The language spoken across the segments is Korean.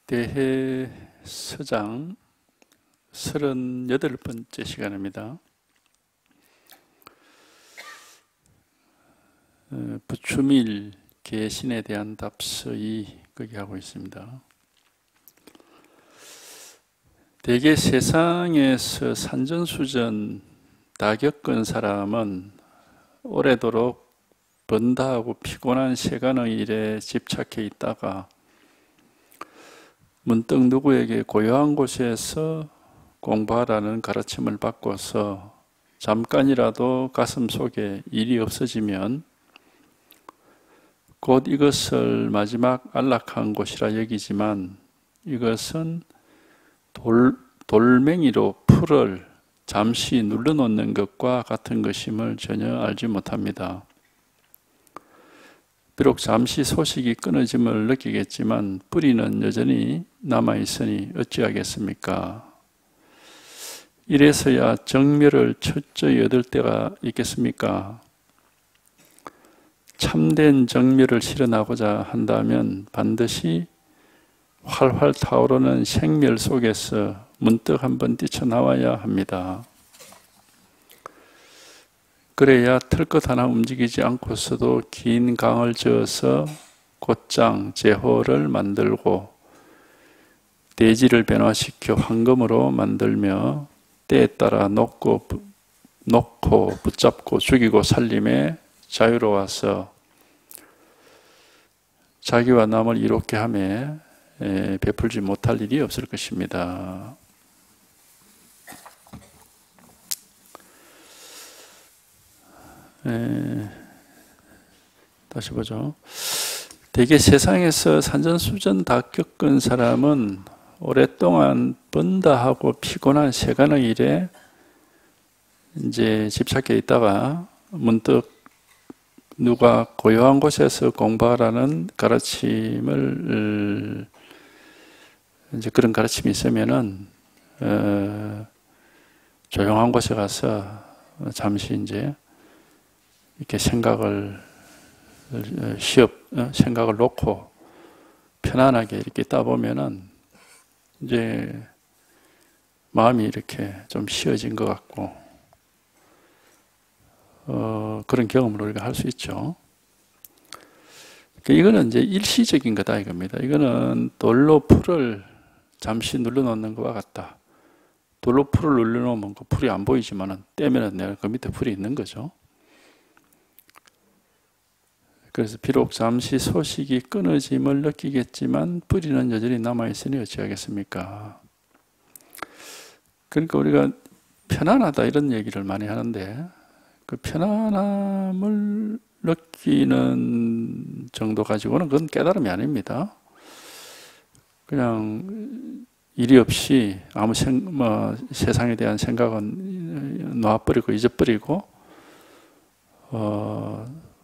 대해서장 38번째 시간입니다. 부추밀 계신에 대한 답서이 거기 하고 있습니다. 대개 세상에서 산전수전 다 겪은 사람은 오래도록 번다하고 피곤한 세간의 일에 집착해 있다가 문득 누구에게 고요한 곳에서 공부하라는 가르침을 받고서 잠깐이라도 가슴 속에 일이 없어지면 곧 이것을 마지막 안락한 곳이라 여기지만 이것은 돌멩이로 풀을 잠시 눌러놓는 것과 같은 것임을 전혀 알지 못합니다. 비록 잠시 소식이 끊어짐을 느끼겠지만 뿌리는 여전히 남아있으니 어찌하겠습니까? 이래서야 정멸을 철저히 얻을 때가 있겠습니까? 참된 정멸을 실현하고자 한다면 반드시 활활 타오르는 생멸 속에서 문득 한번 뛰쳐나와야 합니다. 그래야 털끝 하나 움직이지 않고서도 긴 강을 저어서 곧장 제호를 만들고 대지를 변화시켜 황금으로 만들며 때에 따라 놓고 붙잡고 죽이고 살림에 자유로워서 자기와 남을 이롭게 하며 베풀지 못할 일이 없을 것입니다. 다시 보죠. 대개 세상에서 산전수전 다 겪은 사람은 오랫동안 번다하고 피곤한 세간의 일에 이제 집착해 있다가 문득 누가 고요한 곳에서 공부하라는 가르침을 이제 그런 가르침이 있으면은 조용한 곳에 가서 잠시 이제 이렇게 생각을 놓고 편안하게 이렇게 있다 보면은 이제 마음이 이렇게 좀 쉬어진 것 같고 그런 경험을 우리가 할 수 있죠. 이거는 이제 일시적인 거다 이겁니다. 이거는 돌로 풀을 잠시 눌러놓는 것과 같다. 돌로 풀을 눌러놓으면 그 풀이 안 보이지만은 떼면은 내가 그 밑에 풀이 있는 거죠. 그래서 비록 잠시 소식이 끊어짐을 느끼겠지만 뿌리는 여전히 남아있으니 어찌하겠습니까? 그러니까 우리가 편안하다 이런 얘기를 많이 하는데 그 편안함을 느끼는 정도 가지고는 그건 깨달음이 아닙니다. 그냥 일이 없이 아무 세상에 대한 생각은 놔버리고 잊어버리고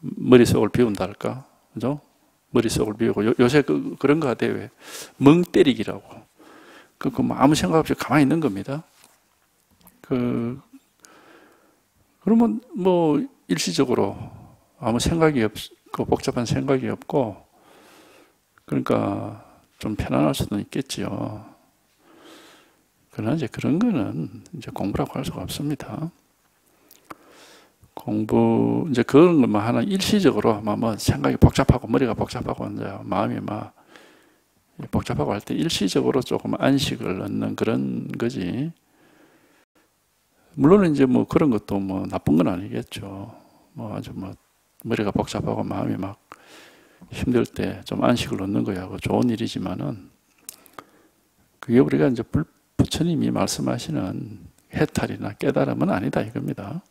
머릿속을 비운다 할까? 그죠? 머릿속을 비우고 요새 그런 거 같아요. 왜? 멍 때리기라고. 아무 생각 없이 가만히 있는 겁니다. 그러면 일시적으로 아무 생각이 없고 복잡한 생각이 없고 그러니까 좀 편안할 수도 있겠지요. 그러나 이제 그런 거는 이제 공부라고 할 수가 없습니다. 이제 그런 것만 하나 일시적으로 생각이 복잡하고 머리가 복잡하고 이제 마음이 복잡하고 할 때 일시적으로 조금 안식을 얻는 그런 거지. 물론 이제 그런 것도 나쁜 건 아니겠죠. 아주 머리가 복잡하고 마음이 막 힘들 때 좀 안식을 얻는 거야. 좋은 일이지만은 그게 우리가 이제 부처님이 말씀하시는 해탈이나 깨달음은 아니다 이겁니다.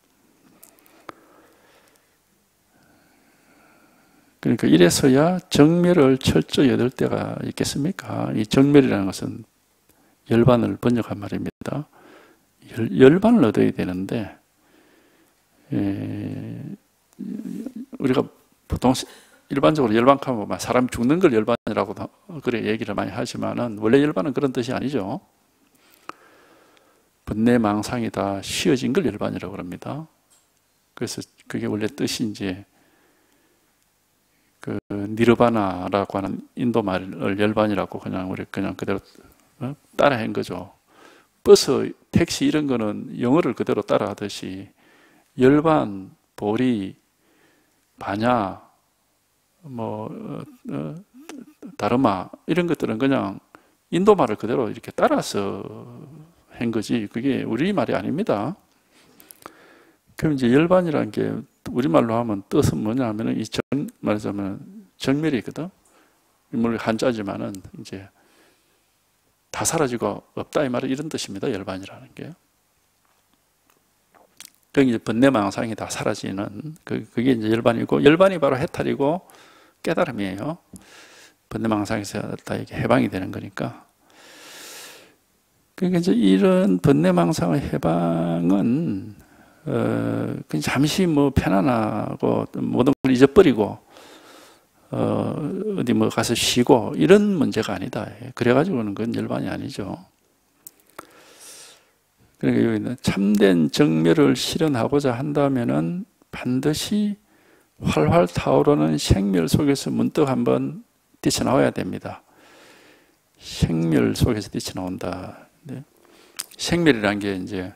그러니까 이래서야 정멸을 철저히 얻을 때가 있겠습니까? 이 정멸이라는 것은 열반을 번역한 말입니다. 열반을 얻어야 되는데 우리가 보통 일반적으로 열반하면 사람이 죽는 걸 열반이라고 그래 얘기를 많이 하지만은 원래 열반은 그런 뜻이 아니죠. 번뇌망상이다 쉬어진 걸 열반이라고 합니다. 그래서 그게 원래 뜻이 이제 그 니르바나라고 하는 인도 말을 열반이라고 그냥 우리 그냥 그대로 따라한 거죠. 버스, 택시 이런 거는 영어를 그대로 따라하듯이 열반, 보리, 바냐, 다르마 이런 것들은 그냥 인도 말을 그대로 이렇게 따라서 한 거지 그게 우리 말이 아닙니다. 그럼 이제 열반이라는 게 우리말로 하면 뜻은 뭐냐 하면은 말하자면 정멸이거든. 물론 한자지만은 이제 다 사라지고 없다 이 말은 이런 뜻입니다. 열반이라는 게. 그게 이제 번뇌망상이 다 사라지는 그게 이제 열반이고 열반이 바로 해탈이고 깨달음이에요. 번뇌망상에서 다 이게 해방이 되는 거니까. 그러니까 이제 이런 번뇌망상의 해방은 그냥 잠시 편안하고 모든 걸 잊어버리고 어디 가서 쉬고 이런 문제가 아니다. 그래가지고는 그건 열반이 아니죠. 그러니까 여기는 참된 정멸을 실현하고자 한다면은 반드시 활활 타오르는 생멸 속에서 문득 한번 뛰쳐나와야 됩니다. 생멸 속에서 뛰쳐나온다. 생멸이라는 게 이제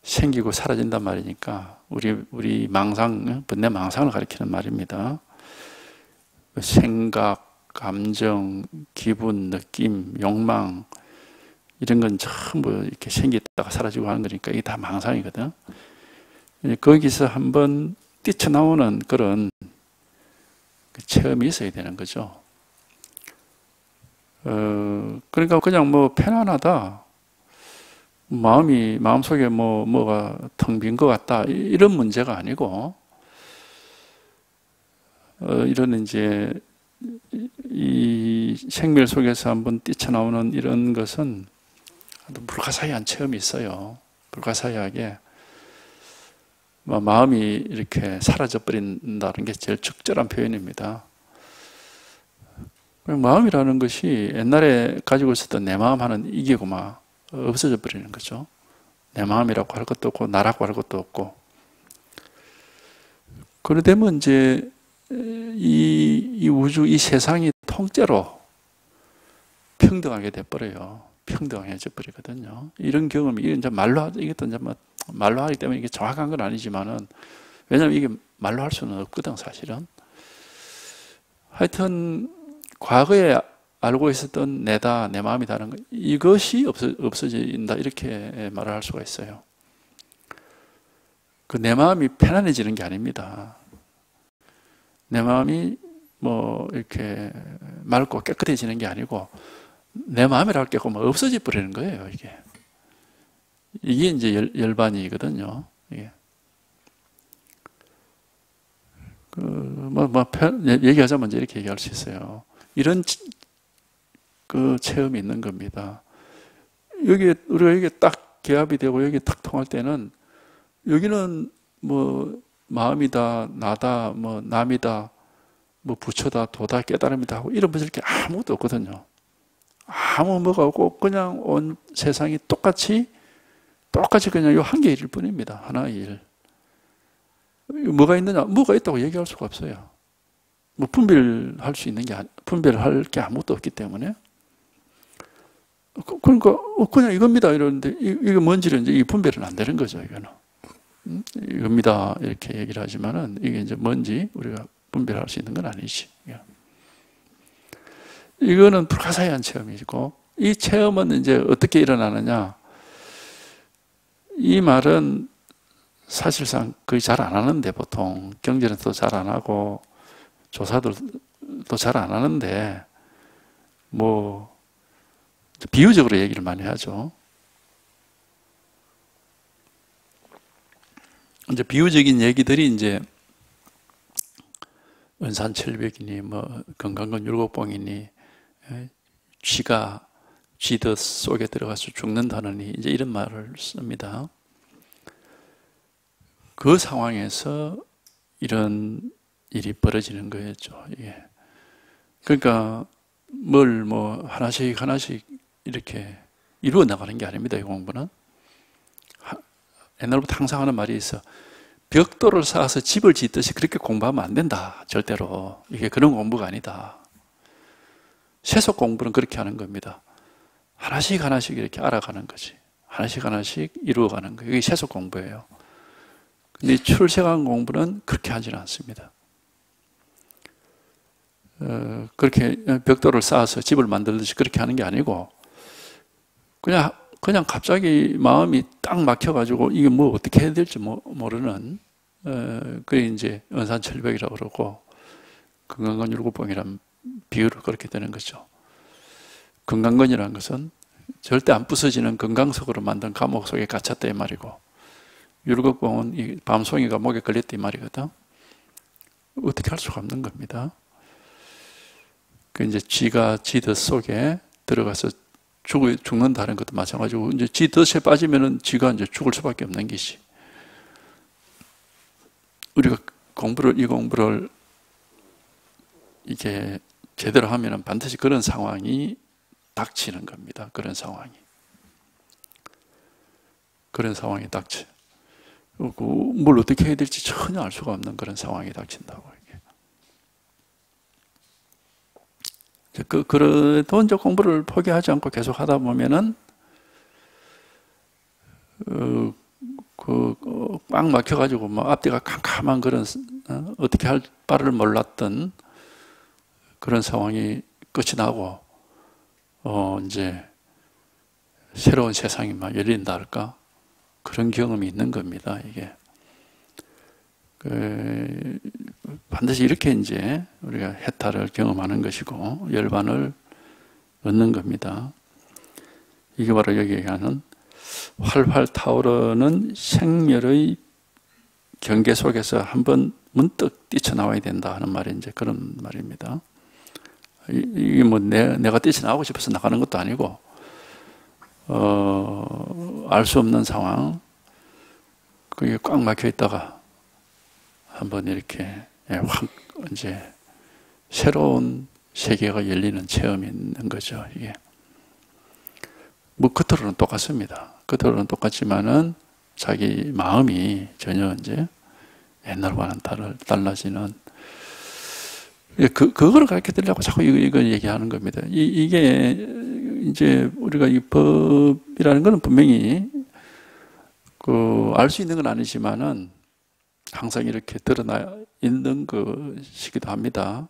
생기고 사라진단 말이니까 우리 망상, 번뇌 망상을 가리키는 말입니다. 생각, 감정, 기분, 느낌, 욕망 이런 건 전부 이렇게 생겼다가 사라지고 하는 거니까 이게 다 망상이거든. 거기서 한번 뛰쳐나오는 그런 체험이 있어야 되는 거죠. 그러니까 그냥 편안하다. 마음속에 뭐가 텅 빈 것 같다. 이런 문제가 아니고, 이런 이제, 이 생멸 속에서 한번 뛰쳐나오는 이런 것은 불가사의한 체험이 있어요. 불가사의하게. 마음이 이렇게 사라져버린다는 게 제일 적절한 표현입니다. 마음이라는 것이 옛날에 가지고 있었던 내 마음 하는 이게고 없어져 버리는 거죠. 내 마음이라고 할 것도 없고 나라고 할 것도 없고. 그러되면 이제 이 우주, 이 세상이 통째로 평등하게 돼버려요. 평등해져 버리거든요. 이런 경험이 이제 이것도 이제 말로 하기 때문에 이게 정확한 건 아니지만은 왜냐하면 이게 말로 할 수는 없거든 사실은. 하여튼 과거에 알고 있었던 내다, 내 마음이다는 것, 이것이 없어진다 이렇게 말을 할 수가 있어요. 그 내 마음이 편안해지는 게 아닙니다. 내 마음이 이렇게 맑고 깨끗해지는 게 아니고 내 마음이라고 할 게 없어져 버리는 거예요. 이게 이제 열반이거든요. 이게. 얘기하자면 이렇게 얘기할 수 있어요. 이런 그 체험이 있는 겁니다. 우리가 여기 딱 개합이 되고 여기 딱 통할 때는 여기는 마음이다, 나다, 남이다, 부처다, 도다, 깨달음이다 하고 이런 것이 이렇게 아무것도 없거든요. 아무 뭐가 없고 그냥 온 세상이 똑같이 그냥 요 한 개의 일일 뿐입니다. 하나의 일. 뭐가 있느냐? 뭐가 있다고 얘기할 수가 없어요. 분별할 게 아무것도 없기 때문에. 그러니까 그냥 이겁니다 이러는데 이게 뭔지를 이제 이 분별은 안 되는 거죠. 이거는 이겁니다 이렇게 얘기를 하지만은 이게 이제 뭔지 우리가 분별할 수 있는 건 아니지. 이거는 불가사의한 체험이고 이 체험은 이제 어떻게 일어나느냐? 이 말은 사실상 거의 잘 안 하는데 보통 경전에도 잘 안 하고 조사들도 잘 안 하는데 비유적으로 얘기를 많이 하죠. 이제 비유적인 얘기들이 이제 은산철벽이니 건강건 율곡봉이니 쥐가 쥐덫 속에 들어가서 죽는다느니 이제 이런 말을 씁니다. 그 상황에서 이런 일이 벌어지는 거였죠. 예. 그러니까 뭘 하나씩 이렇게 이루어 나가는 게 아닙니다. 이 공부는 옛날부터 항상 하는 말이 있어. 벽돌을 쌓아서 집을 짓듯이 그렇게 공부하면 안 된다. 절대로. 이게 그런 공부가 아니다. 세속 공부는 그렇게 하는 겁니다. 하나씩 하나씩 이렇게 알아가는 거지. 하나씩 하나씩 이루어가는 거예요. 이게 세속 공부예요. 근데 출세관 공부는 그렇게 하지는 않습니다. 그렇게 벽돌을 쌓아서 집을 만들듯이 그렇게 하는 게 아니고 그냥 갑자기 마음이 딱 막혀가지고 이게 뭐 어떻게 해야 될지 모르는 그게 이제 은산철벽이라고 그러고 금강건율구봉이라는 비유로 그렇게 되는 거죠. 금강건이라는 것은 절대 안 부서지는 금강석으로 만든 감옥 속에 갇혔다 이 말이고 율곡봉은 이 밤송이가 목에 걸렸다 이 말이거든. 어떻게 할 수가 없는 겁니다. 그 이제 쥐가 지 덫 속에 들어가서 죽는다는 것도 마찬가지고 이제 지 덫에 빠지면은 쥐가 이제 죽을 수밖에 없는 것이. 우리가 이 공부를 이게 제대로 하면은 반드시 그런 상황이 닥치는 겁니다. 그런 상황이 닥쳐. 뭘 어떻게 해야 될지 전혀 알 수가 없는 그런 상황이 닥친다고. 그래도 이제 공부를 포기하지 않고 계속 하다 보면은, 꽉 막혀가지고, 앞뒤가 캄캄한 그런, 어떻게 할 바를 몰랐던 그런 상황이 끝이 나고, 이제, 새로운 세상이 막 열린다 할까? 그런 경험이 있는 겁니다, 이게. 반드시 이렇게 이제 우리가 해탈을 경험하는 것이고 열반을 얻는 겁니다. 이게 바로 여기 얘기하는 활활 타오르는 생멸의 경계 속에서 한번 문득 뛰쳐나와야 된다 하는 말이 이제 그런 말입니다. 이게 뭐 내가 뛰쳐나오고 싶어서 나가는 것도 아니고 알 수 없는 상황, 그게 꽉 막혀 있다가 한번 이렇게 확 이제 새로운 세계가 열리는 체험이 있는 거죠. 이게 뭐 겉으로는 똑같습니다. 겉으로는 똑같지만은 자기 마음이 전혀 이제 옛날과는 달라지는. 그거를 가르쳐 드리려고 자꾸 이거 얘기하는 겁니다. 이게 이제 우리가 이 법이라는 것은 분명히 알 수 있는 건 아니지만은 항상 이렇게 드러나 있는 것이기도 합니다.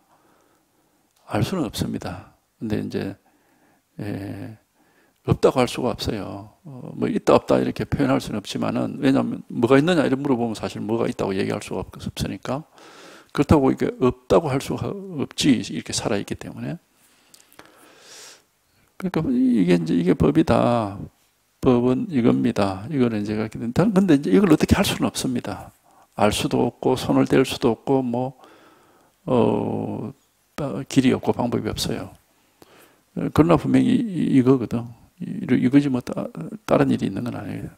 알 수는 없습니다. 근데 이제, 없다고 할 수가 없어요. 뭐, 있다, 없다 이렇게 표현할 수는 없지만은, 왜냐하면, 뭐가 있느냐 이런 물어보면 사실 뭐가 있다고 얘기할 수가 없으니까. 그렇다고 이게 없다고 할 수가 없지, 이렇게 살아있기 때문에. 그러니까 이게 법이다. 법은 이겁니다. 이거는 이제 그렇게 된다. 근데 이제 이걸 어떻게 할 수는 없습니다. 알 수도 없고 손을 댈 수도 없고 길이 없고 방법이 없어요. 그러나 분명히 이거거든. 이거지 뭐 다른 일이 있는 건 아니에요.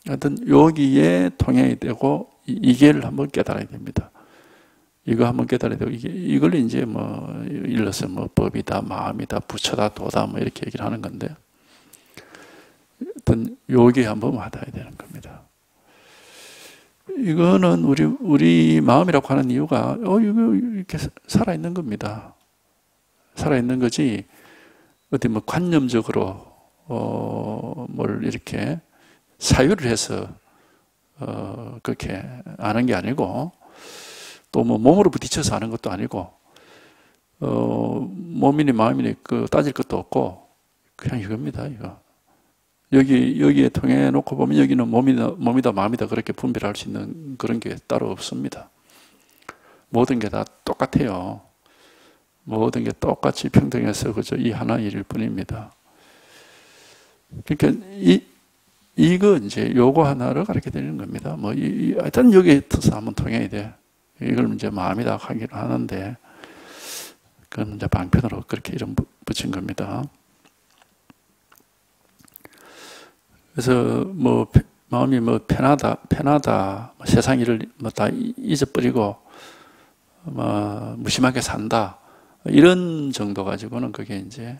하여튼 여기에 통해야 되고 이게를 한번 깨달아야 됩니다. 이거 한번 깨달아야 되고 이걸 이제 뭐 일러서 뭐 법이다, 마음이다, 부처다, 도다 뭐 이렇게 얘기를 하는 건데 하여튼 여기에 한번 와닿아야 되는 겁니다. 이거는 우리 마음이라고 하는 이유가 이거 이렇게 살아있는 겁니다. 살아있는 거지 어디 뭐 관념적으로 뭘 이렇게 사유를 해서 그렇게 아는 게 아니고 또 뭐 몸으로 부딪혀서 아는 것도 아니고 몸이니 마음이니 따질 것도 없고 그냥 이겁니다. 이거. 여기에 통해 놓고 보면 여기는 몸이다 마음이다 그렇게 분별할 수 있는 그런 게 따로 없습니다. 모든 게 다 똑같아요. 모든 게 똑같이 평등해서 그저 이 하나 일일 뿐입니다. 그러니까 이거 이제 요거 하나를 가르쳐 드리는 겁니다. 뭐 하여튼 여기에 터서 한번 통해야 돼. 이걸 이제 마음이다 하기는 하는데 그건 이제 방편으로 그렇게 이름 붙인 겁니다. 그래서 뭐 마음이 뭐 편하다, 세상 일을 뭐 다 잊어버리고 무심하게 산다 이런 정도 가지고는 그게 이제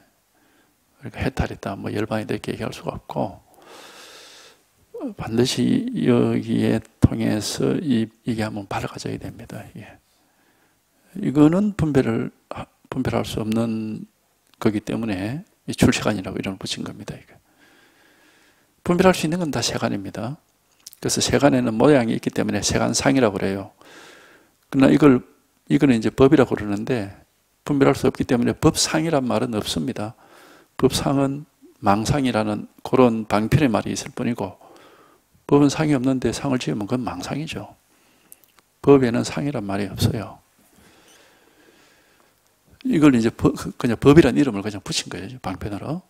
해탈이다, 뭐 열반이다 이렇게 얘기할 수가 없고 반드시 여기에 통해서 이게 한번 밝아져야 됩니다. 이거는 분별할 수 없는 거기 때문에 출세관이라고 이름을 붙인 겁니다. 분별할 수 있는 건 다 세간입니다. 그래서 세간에는 모양이 있기 때문에 세간상이라고 그래요. 그러나 이거는 이제 법이라고 그러는데 분별할 수 없기 때문에 법상이란 말은 없습니다. 법상은 망상이라는 그런 방편의 말이 있을 뿐이고, 법은 상이 없는데 상을 지으면 그건 망상이죠. 법에는 상이란 말이 없어요. 이걸 이제 그냥 법이라는 이름을 그냥 붙인 거예요, 방편으로.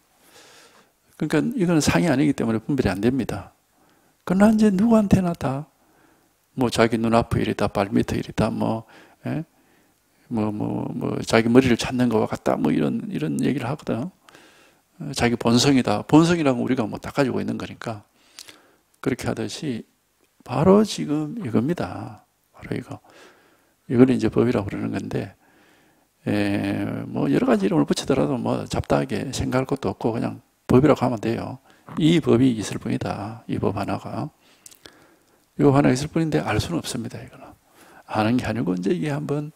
그러니까 이거는 상이 아니기 때문에 분별이 안 됩니다. 그러나 이제 누구한테나 다 뭐 자기 눈앞의 일이다, 발밑의 일이다, 자기 머리를 찾는 것과 같다, 뭐 이런 얘기를 하거든. 자기 본성이다. 본성이라고 우리가 뭐 다 가지고 있는 거니까. 그렇게 하듯이 바로 지금 이겁니다. 바로 이거. 이걸 이제 법이라고 그러는 건데, 뭐 여러 가지 이름을 붙이더라도 뭐 잡다하게 생각할 것도 없고 그냥 법이라고 하면 돼요. 이 법이 있을 뿐이다. 이 법 하나가. 이 법 하나 있을 뿐인데 알 수는 없습니다. 이거는. 아는 게 아니고 이제 이게 한번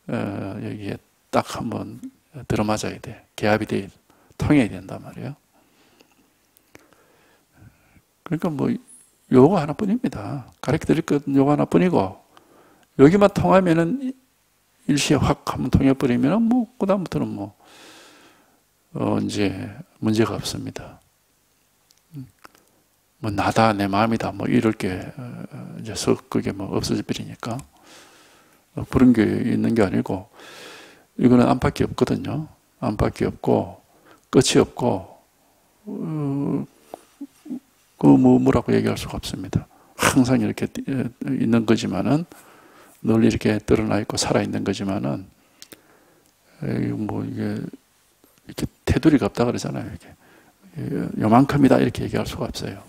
여기에 딱 한번 들어맞아야 돼. 개합이 돼. 통해야 된단 말이에요. 그러니까 뭐 요거 하나뿐입니다. 가르쳐 드릴 건 요거 하나뿐이고, 여기만 통하면은 일시에 확 한번 통해버리면 뭐 그다음부터는 이제 문제가 없습니다. 뭐 나다, 내 마음이다, 뭐 이럴 게 이제 그게 뭐 없어져 버리니까 그런 게 있는 게 아니고, 이거는 안팎이 없거든요. 안팎이 없고 끝이 없고 뭐라고 얘기할 수가 없습니다. 항상 이렇게 있는 거지만은, 늘 이렇게 드러나 있고 살아 있는 거지만은, 이게 이렇게 테두리가 없다 그러잖아요. 이게 요만큼이다 이렇게 얘기할 수가 없어요.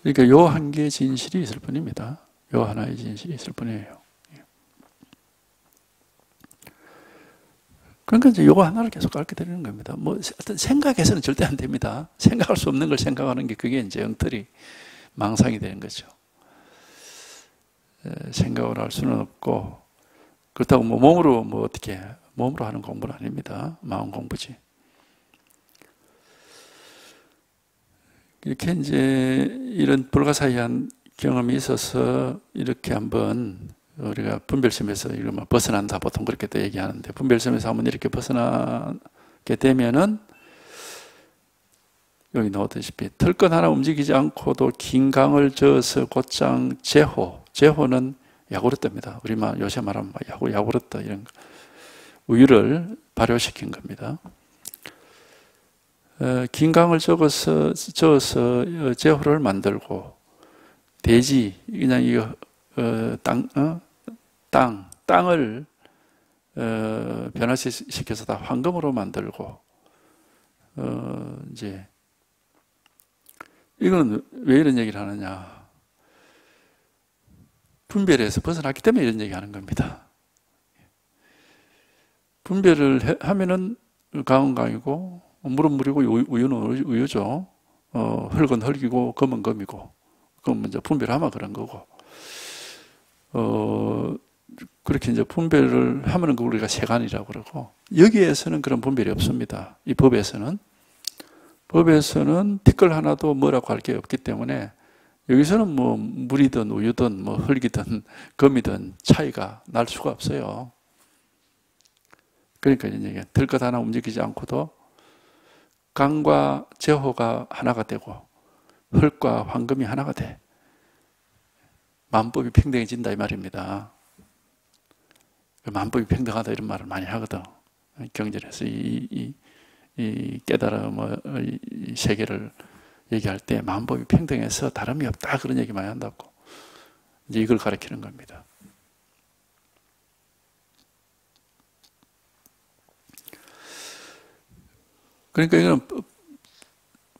그러니까 요 한 개의 진실이 있을 뿐입니다. 요 하나의 진실이 있을 뿐이에요. 그러니까 이제 요거 하나를 계속 가르쳐 드리는 겁니다. 뭐 어떤 생각해서는 절대 안 됩니다. 생각할 수 없는 걸 생각하는 게 그게 이제 엉터리 망상이 되는 거죠. 생각을 할 수는 없고, 그렇다고 뭐 몸으로 어떻게 몸으로 하는 공부는 아닙니다. 마음 공부지. 이렇게 이제 이런 불가사의한 경험이 있어서 이렇게 한번 우리가 분별심에서 이거 뭐 벗어난다 보통 그렇게 또 얘기하는데, 분별심에서 한번 이렇게 벗어나게 되면은 여기 나오다시피 털끝 하나 움직이지 않고도 긴 강을 저어서 곧장 제호는 야구르트입니다. 우리만 요새 말하면 야구르트 이런 우유를 발효시킨 겁니다. 긴 강을 저어서 제호를 만들고, 대지 그냥 이거 땅을 변화시켜서 다 황금으로 만들고, 이제 이거는 왜 이런 얘기를 하느냐? 분별에서 벗어났기 때문에 이런 얘기 하는 겁니다. 분별을 하면은 강은 강이고, 물은 물이고, 우유는 우유죠. 흙은 흙이고, 금은 금이고. 그건 먼저 분별하면 그런 거고. 그렇게 이제 분별을 하면은 우리가 세간이라고 그러고, 여기에서는 그런 분별이 없습니다. 이 법에서는 티끌 하나도 뭐라고 할 게 없기 때문에, 여기서는 뭐 물이든 우유든 뭐 흙이든 금이든 차이가 날 수가 없어요. 그러니까 이제 들것 하나 움직이지 않고도 강과 제호가 하나가 되고 흙과 황금이 하나가 돼. 만법이 평등해진다 이 말입니다. 만법이 평등하다 이런 말을 많이 하거든. 경전에서 이 깨달음의 이 세계를 얘기할 때 만법이 평등해서 다름이 없다 그런 얘기 많이 한다고. 이제 이걸 가르치는 겁니다. 그러니까 이건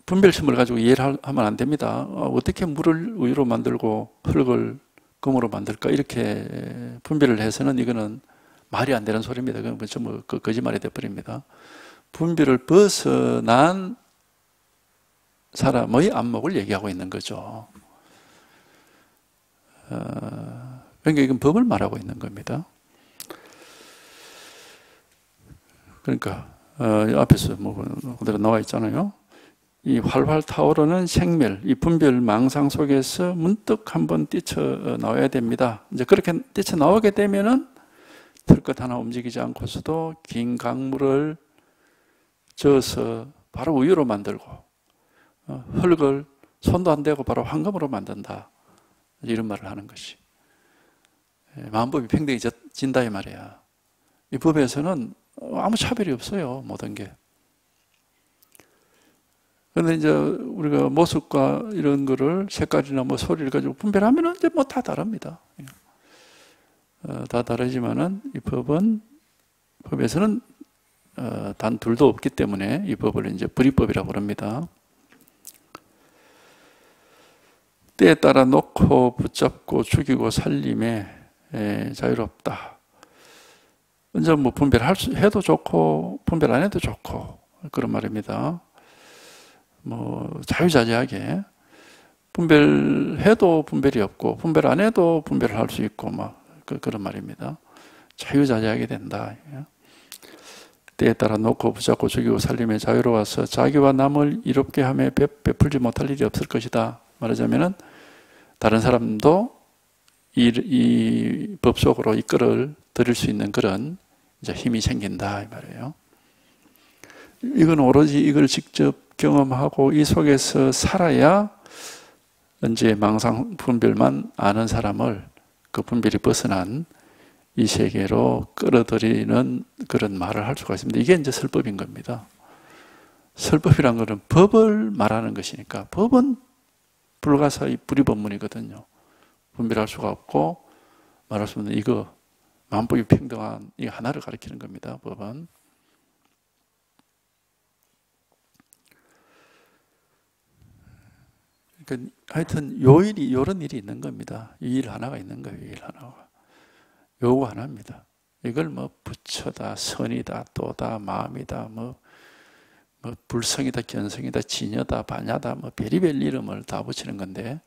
분별심을 가지고 이해를 하면 안 됩니다. 어떻게 물을 우유로 만들고 흙을 금으로 만들까 이렇게 분별을 해서는 이거는 말이 안 되는 소리입니다. 그건 전부 거짓말이 돼버립니다. 분별을 벗어난 사람의 안목을 얘기하고 있는 거죠. 그러니까 이건 법을 말하고 있는 겁니다. 그러니까 앞에서 뭐 그대로 나와 있잖아요. 이 활활 타오르는 생멸, 이 분별 망상 속에서 문득 한번 뛰쳐 나와야 됩니다. 이제 그렇게 뛰쳐 나오게 되면은 들것 하나 움직이지 않고서도 긴 강물을 저어서 바로 우유로 만들고 흙을 손도 안 대고 바로 황금으로 만든다. 이런 말을 하는 것이. 마음법이 평등해진다 이 말이야. 이 법에서는 아무 차별이 없어요. 모든 게. 그런데 이제 우리가 모습과 이런 거를 색깔이나 뭐 소리를 가지고 분별하면 이제 뭐 다 다릅니다. 다 다르지만은 이 법에서는 단 둘도 없기 때문에 이 법을 이제 불이법이라고 그럽니다. 때에 따라 놓고 붙잡고 죽이고 살림에 자유롭다. 이제 뭐 해도 좋고 분별 안 해도 좋고 그런 말입니다. 뭐 자유자재하게 분별해도 분별이 없고 분별 안 해도 분별을 할 수 있고 막 그런 말입니다. 자유자재하게 된다. 때에 따라 놓고 붙잡고 죽이고 살림에 자유로워서 자기와 남을 이롭게 하며 베풀지 못할 일이 없을 것이다. 말하자면은 다른 사람도 이 법 속으로 이끌어 드릴 수 있는 그런 이제 힘이 생긴다 이 말이에요. 이건 오로지 이걸 직접 경험하고 이 속에서 살아야 이제 망상 분별만 아는 사람을 그 분별이 벗어난 이 세계로 끌어들이는 그런 말을 할 수가 있습니다. 이게 이제 설법인 겁니다. 설법이란 것은 법을 말하는 것이니까 법은 불가사의 불이법문이거든요. 분별할 수가 없고 말할 수 없는 이거 만법이 평등한 이 하나를 가리키는 겁니다. 법은. 그러니까 하여튼 요런 일이 있는 겁니다. 이 일 하나가 있는 거예요. 이 일 하나가. 요거 하나입니다. 이걸 뭐 부처다, 선이다, 또다, 마음이다, 뭐 불성이다, 견성이다, 진여다, 반야다, 뭐 별의별 이름을 다 붙이는 건데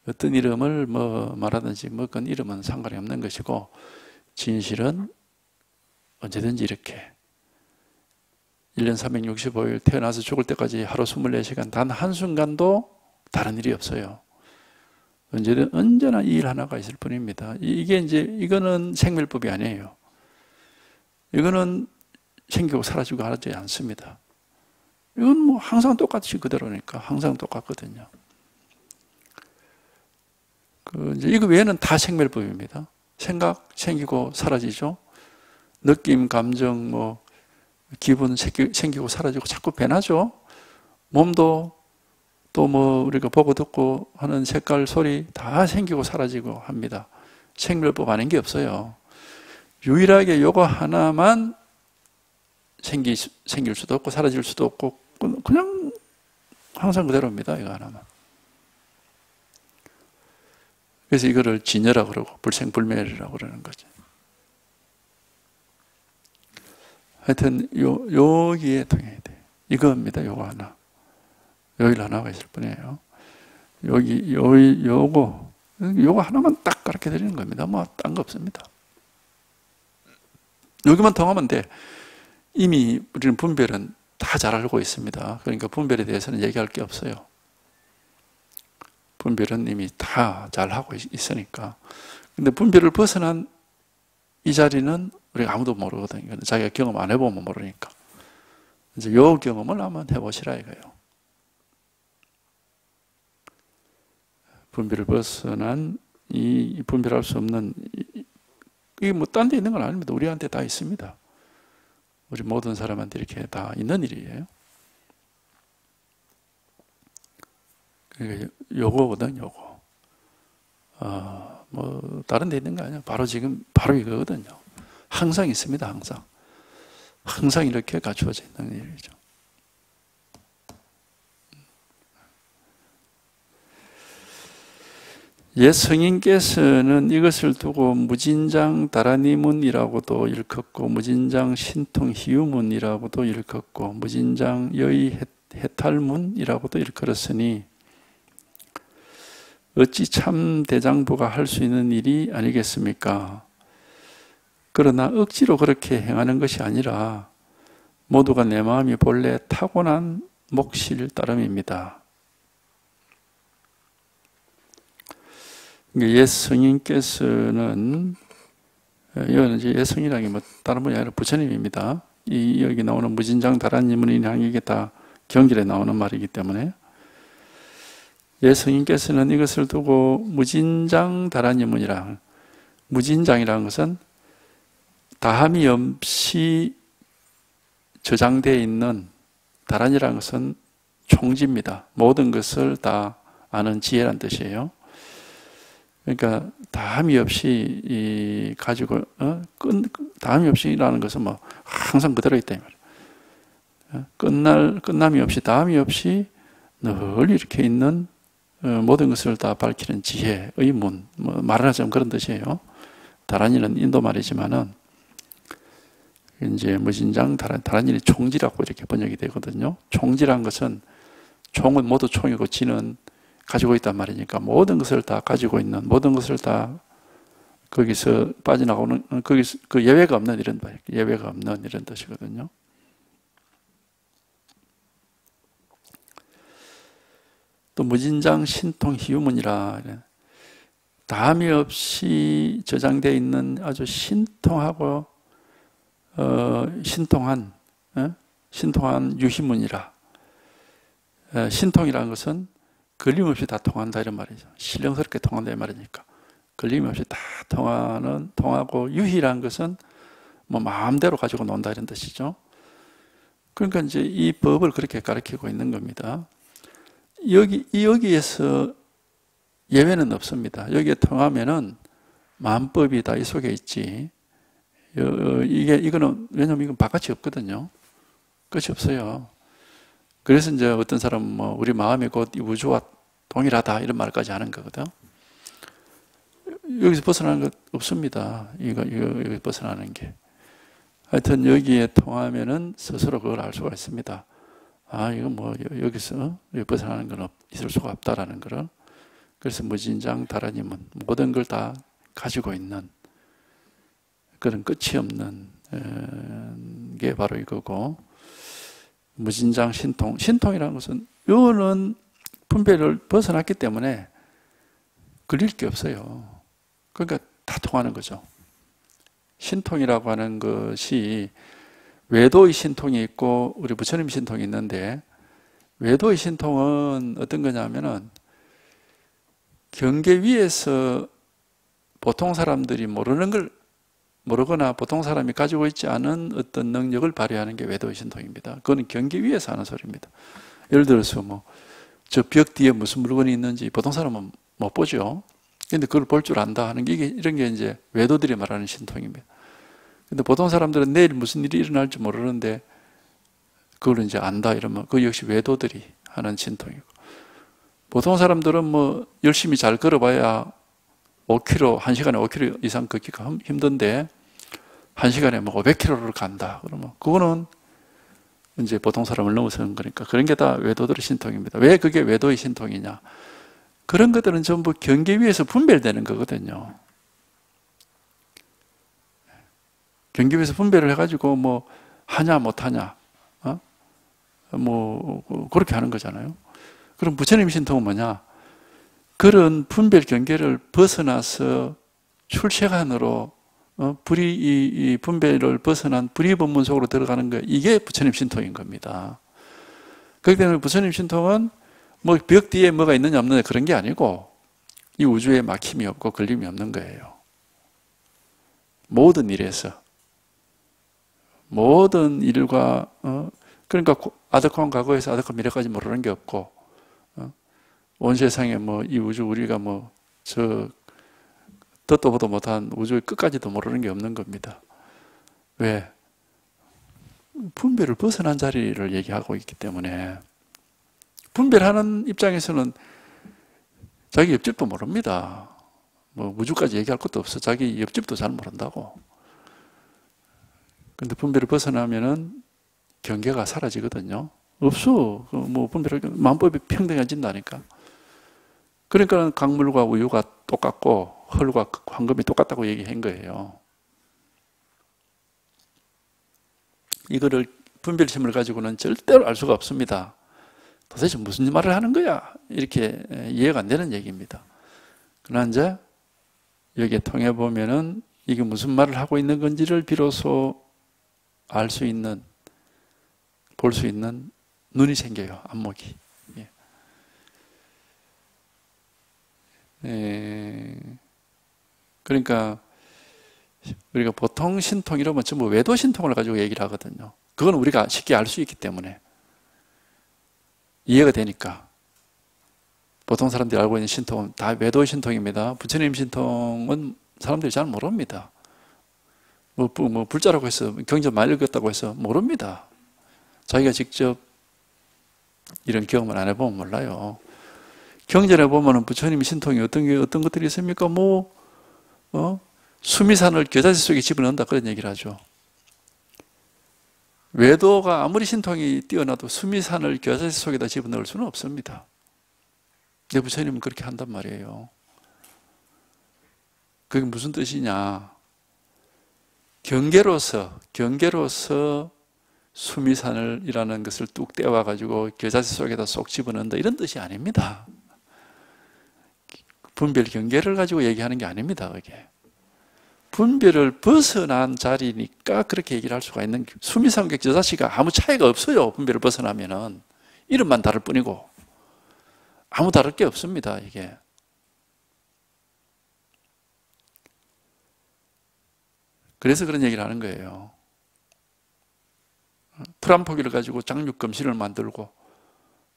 어떤 이름을 뭐 말하든지 뭐 그건 이름은 상관이 없는 것이고 진실은 언제든지 이렇게 1년 365일 태어나서 죽을 때까지 하루 24시간 단 한순간도 다른 일이 없어요. 언제나 이 일 하나가 있을 뿐입니다. 이게 이제 이거는 생멸법이 아니에요. 이거는 생기고 사라지고 하지 않습니다. 이건 뭐 항상 똑같이 그대로니까 항상 똑같거든요. 이제 이거 외에는 다 생멸법입니다. 생각 생기고 사라지죠. 느낌, 감정, 뭐 기분 생기고 사라지고 자꾸 변하죠. 몸도 또 뭐 우리가 보고 듣고 하는 색깔, 소리 다 생기고 사라지고 합니다. 생멸법 아닌 게 없어요. 유일하게 요거 하나만 생길 수도 없고 사라질 수도 없고 그냥 항상 그대로입니다. 이거 하나만. 그래서 이거를 진여라고 그러고 불생불멸이라고 그러는 거죠. 하여튼 여기에 통해야 돼. 이거입니다. 요거 하나. 여기 하나가 있을 뿐이에요. 요거 하나만 딱 가르쳐 드리는 겁니다. 뭐 딴 거 없습니다. 여기만 통하면 돼. 이미 우리는 분별은 다 잘 알고 있습니다. 그러니까 분별에 대해서는 얘기할 게 없어요. 분별은 이미 다 잘 하고 있으니까. 근데 분별을 벗어난 이 자리는 우리가 아무도 모르거든요. 자기가 경험 안 해보면 모르니까. 이제 요 경험을 한번 해보시라 이거예요. 분별을 벗어난 이 분별할 수 없는 이게 뭐 딴 데 있는 건 아닙니다. 우리한테 다 있습니다. 우리 모든 사람한테 이렇게 다 있는 일이에요. 그러니까 요거거든, 요거. 뭐 다른 데 있는 거 아니야. 바로 지금 바로 이거거든요. 항상 있습니다. 항상 이렇게 갖추어져 있는 일이죠. 옛 성인께서는 이것을 두고 무진장 다라니문이라고도 일컫고 무진장 신통희유문이라고도 일컫고 무진장 여의 해탈문이라고도 일컬었으니 어찌 참 대장부가 할 수 있는 일이 아니겠습니까? 그러나 억지로 그렇게 행하는 것이 아니라 모두가 내 마음이 본래 타고난 몫일 따름입니다. 옛 성인께서는, 이거는 이제 옛 성인이라는 게 다른 분이 아니라 부처님입니다. 여기 나오는 무진장 다란이문이라는 게 다 경전에 나오는 말이기 때문에 옛 성인께서는 이것을 두고 무진장 다란이문이라, 무진장이라는 것은 다함이 없이 저장되어 있는, 다란이라는 것은 총지입니다. 모든 것을 다 아는 지혜란 뜻이에요. 그러니까 다함이 없이 가지고 다함이 없이라는 것은 뭐 항상 그대로 있다 이 말이에요. 끝남이 없이, 다함이 없이 늘 이렇게 있는 모든 것을 다 밝히는 지혜의 문, 뭐 말하자면 그런 뜻이에요. 다란이는 인도 말이지만은 이제 무진장 다란이는 총지라고 이렇게 번역이 되거든요. 총지란 것은, 총은 모두 총이고 지는 가지고 있단 말이니까 모든 것을 다 가지고 있는, 모든 것을 다 거기서 빠져나오는, 거기서 그 예외가 없는 이런 말, 예외가 없는 이런 뜻이거든요. 또 무진장 신통 희유문이라, 다함이 없이 저장되어 있는 아주 신통하고 신통한 유희문이라. 신통이라는 것은 걸림없이 다 통한다 이런 말이죠. 신령스럽게 통한다 이 말이니까 걸림없이 다 통하고, 유희라는 것은 뭐 마음대로 가지고 논다 이런 뜻이죠. 그러니까 이제 이 법을 그렇게 가르치고 있는 겁니다. 여기에서 예외는 없습니다. 여기에 통하면은 만법이 다 이 속에 있지. 이거는, 왜냐면 이건 바깥이 없거든요. 끝이 없어요. 그래서 이제 어떤 사람은 뭐 우리 마음이 곧 이 우주와 동일하다 이런 말까지 하는 거거든. 여기서 벗어나는 것 없습니다. 여기 벗어나는 게. 하여튼 여기에 통하면은 스스로 그걸 알 수가 있습니다. 아, 이건 뭐 여기서 벗어나는 건 있을 수가 없다라는 거를. 그래서 무진장 다란이문, 모든 걸 다 가지고 있는 그런 끝이 없는 게 바로 이거고, 무진장 신통, 신통이라는 것은 이거는 분별을 벗어났기 때문에 걸릴 게 없어요. 그러니까 다 통하는 거죠. 신통이라고 하는 것이 외도의 신통이 있고 우리 부처님 신통이 있는데, 외도의 신통은 어떤 거냐면은 경계 위에서 보통 사람들이 모르거나 보통 사람이 가지고 있지 않은 어떤 능력을 발휘하는 게 외도의 신통입니다. 그거는 경계 위에서 하는 소리입니다. 예를 들어서 뭐 저 벽 뒤에 무슨 물건이 있는지 보통 사람은 못 보죠. 근데 그걸 볼 줄 안다 하는 게 이런 게 이제 외도들이 말하는 신통입니다. 근데 보통 사람들은 내일 무슨 일이 일어날지 모르는데 그걸 이제 안다 이러면 그 역시 외도들이 하는 신통이고, 보통 사람들은 뭐 열심히 잘 걸어봐야 5km, 1시간에 5km 이상 걷기가 힘든데 1시간에 뭐 500km를 간다. 그러면 그거는 이제 보통 사람을 넘어서는 거니까 그런 게 다 외도들의 신통입니다. 왜 그게 외도의 신통이냐? 그런 것들은 전부 경계 위에서 분별되는 거거든요. 경계 위에서 분별을 해가지고 뭐 하냐 못하냐, 뭐 그렇게 하는 거잖아요. 그럼 부처님 신통은 뭐냐? 그런 분별 경계를 벗어나서 출세간으로 이 분별을 벗어난 불이법문 속으로 들어가는 거, 이게 부처님 신통인 겁니다. 그렇기 때문에 부처님 신통은 뭐 벽 뒤에 뭐가 있느냐 없느냐 그런 게 아니고 이 우주에 막힘이 없고 걸림이 없는 거예요. 모든 일에서, 모든 일과 그러니까 아득한 과거에서 아득한 미래까지 모르는 게 없고, 온 세상에 뭐 이 우주 우리가 뭐 저 듣도 보도 못한 우주의 끝까지도 모르는 게 없는 겁니다. 왜? 분별을 벗어난 자리를 얘기하고 있기 때문에. 분별하는 입장에서는 자기 옆집도 모릅니다. 뭐 우주까지 얘기할 것도 없어. 자기 옆집도 잘 모른다고. 근데 분별을 벗어나면은 경계가 사라지거든요. 없어. 뭐 분별할 만법이 평등해진다니까. 그러니까 강물과 우유가 똑같고 헐과 황금이 똑같다고 얘기한 거예요. 이거를 분별심을 가지고는 절대로 알 수가 없습니다. 도대체 무슨 말을 하는 거야? 이렇게 이해가 안 되는 얘기입니다. 그러나 이제 여기에 통해 보면은 이게 무슨 말을 하고 있는 건지를 비로소 알 수 있는, 볼 수 있는 눈이 생겨요. 안목이. 그러니까 우리가 보통 신통 이러면 전부 외도 신통을 가지고 얘기를 하거든요. 그건 우리가 쉽게 알 수 있기 때문에 이해가 되니까. 보통 사람들이 알고 있는 신통은 다 외도 신통입니다. 부처님 신통은 사람들이 잘 모릅니다. 뭐 불자라고 해서 경전 많이 읽었다고 해서 모릅니다. 자기가 직접 이런 경험을 안 해보면 몰라요. 경전에 보면은 부처님 신통이 어떤 것들이 있습니까? 수미산을 겨자씨 속에 집어넣는다 그런 얘기를 하죠. 외도가 아무리 신통이 뛰어나도 수미산을 겨자씨 속에다 집어넣을 수는 없습니다. 근데 부처님은 그렇게 한단 말이에요. 그게 무슨 뜻이냐? 경계로서 수미산이라는 것을 뚝 떼어와가지고 겨자씨 속에다 쏙 집어넣는다 이런 뜻이 아닙니다. 분별 경계를 가지고 얘기하는 게 아닙니다. 그게 분별을 벗어난 자리니까 그렇게 얘기를 할 수가 있는, 수미산과 겨자씨가 아무 차이가 없어요. 분별을 벗어나면은 이름만 다를 뿐이고 아무 다를 게 없습니다. 이게 그래서 그런 얘기를 하는 거예요. 풀 한 포기를 가지고 장육검신을 만들고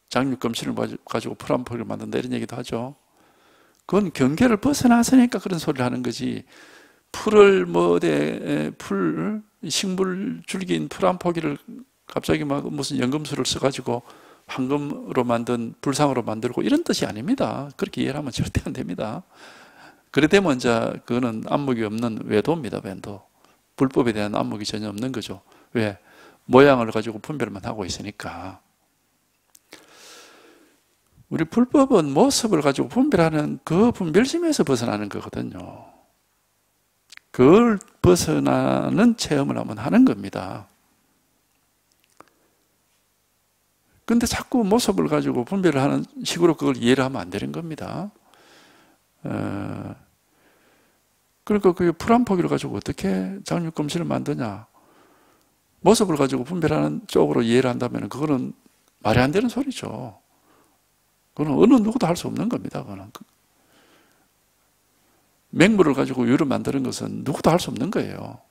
장육검신을 가지고 풀 한 포기를 만든다 이런 얘기도 하죠. 그건 경계를 벗어나서니까 그런 소리를 하는 거지. 풀을 식물 줄기인 풀 한 포기를 갑자기 막 무슨 연금술을 써가지고 황금으로 만든 불상으로 만들고 이런 뜻이 아닙니다. 그렇게 이해를 하면 절대 안 됩니다. 그래 되면 이제 그거는 안목이 없는 외도입니다. 외도. 불법에 대한 안목이 전혀 없는 거죠. 왜? 모양을 가지고 분별만 하고 있으니까. 우리 불법은 모습을 가지고 분별하는 그 분별심에서 벗어나는 거거든요. 그걸 벗어나는 체험을 한번 하는 겁니다. 근데 자꾸 모습을 가지고 분별을 하는 식으로 그걸 이해를 하면 안 되는 겁니다. 그러니까 그 풀 한 포기를 가지고 어떻게 장육검신을 만드냐? 모습을 가지고 분별하는 쪽으로 이해를 한다면 그거는 말이 안 되는 소리죠. 그거는 어느 누구도 할 수 없는 겁니다. 그거는. 맹물을 가지고 유를 만드는 것은 누구도 할 수 없는 거예요.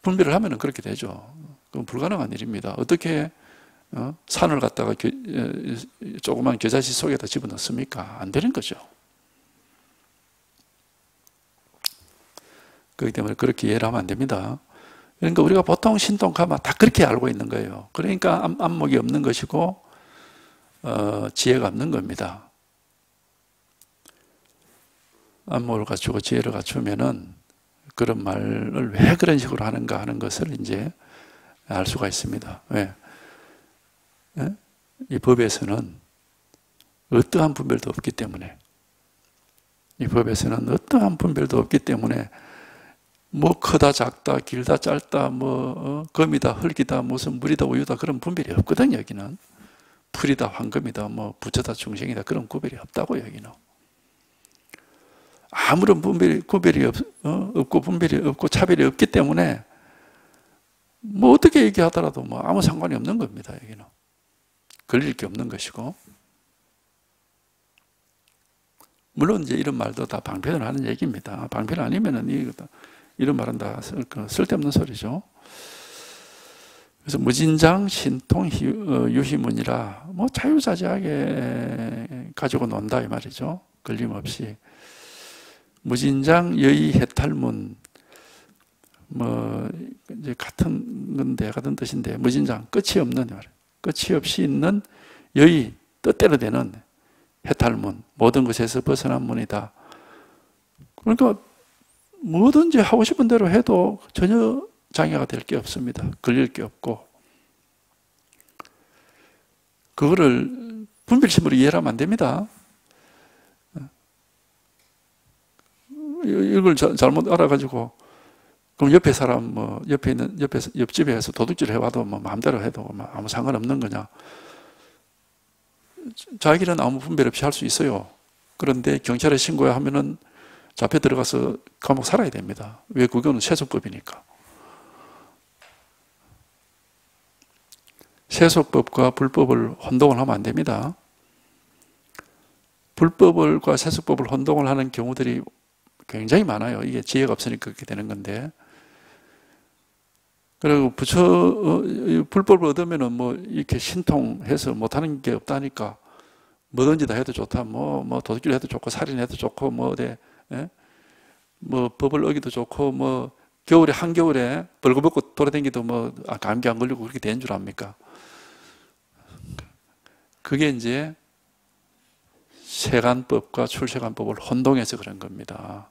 분별을 하면 그렇게 되죠. 그건 불가능한 일입니다. 어떻게 산을 갖다가 조그만 겨자씨 속에다 집어넣습니까? 안 되는 거죠. 그렇기 때문에 그렇게 이해를 하면 안 됩니다. 그러니까 우리가 보통 신통 가면 다 그렇게 알고 있는 거예요. 그러니까 안목이 없는 것이고 지혜가 없는 겁니다. 안목을 갖추고 지혜를 갖추면은 그런 말을 왜 그런 식으로 하는가 하는 것을 이제 알 수가 있습니다. 왜? 이 법에서는 어떠한 분별도 없기 때문에, 이 법에서는 어떠한 분별도 없기 때문에 뭐 크다 작다 길다 짧다 검이다 흙이다 무슨 물이다 우유다 그런 분별이 없거든요. 여기는 풀이다 황금이다 부처다 중생이다 그런 구별이 없다고. 여기는 아무런 구별이 없고 분별이 없고 차별이 없기 때문에 어떻게 얘기하더라도 아무 상관이 없는 겁니다. 여기는 걸릴 게 없는 것이고, 물론 이제 이런 말도 다 방편을 하는 얘기입니다. 방편 아니면은 이런 말은 다 쓸데없는 소리죠. 그래서 무진장 신통 유희문이라 자유자재하게 가지고 논다 이 말이죠. 걸림없이. 무진장 여의 해탈문 이제 같은 건데 같은 뜻인데 무진장 끝이 없는 말, 끝이 없이 있는 여의 뜻대로 되는 해탈문 모든 것에서 벗어난 문이다. 그러니까 뭐든지 하고 싶은 대로 해도 전혀 장애가 될 게 없습니다. 걸릴 게 없고 그거를 분별심으로 이해를 하면 안 됩니다. 이걸 잘못 알아가지고, 그럼 옆에 사람, 뭐, 옆집에 서 도둑질 해와도 뭐, 마음대로 해도 뭐 아무 상관없는 거냐. 자기는 아무 분별 없이 할 수 있어요. 그런데 경찰에 신고하면은 잡혀 들어가서 감옥 살아야 됩니다. 왜? 그거는 세속법이니까. 세속법과 불법을 혼동을 하면 안 됩니다. 불법과 세속법을 혼동을 하는 경우들이 굉장히 많아요. 이게 지혜가 없으니까 그렇게 되는 건데. 그리고 불법을 얻으면은 뭐 이렇게 신통해서 못하는 게 없다니까. 뭐든지 다 해도 좋다. 뭐 도둑질 해도 좋고, 살인해도 좋고, 예? 뭐 법을 어기도 좋고, 뭐 겨울에 한겨울에 벌거벗고 돌아다니기도 뭐 감기 안 걸리고 그렇게 된 줄 압니까? 그게 이제 세간법과 출세간법을 혼동해서 그런 겁니다.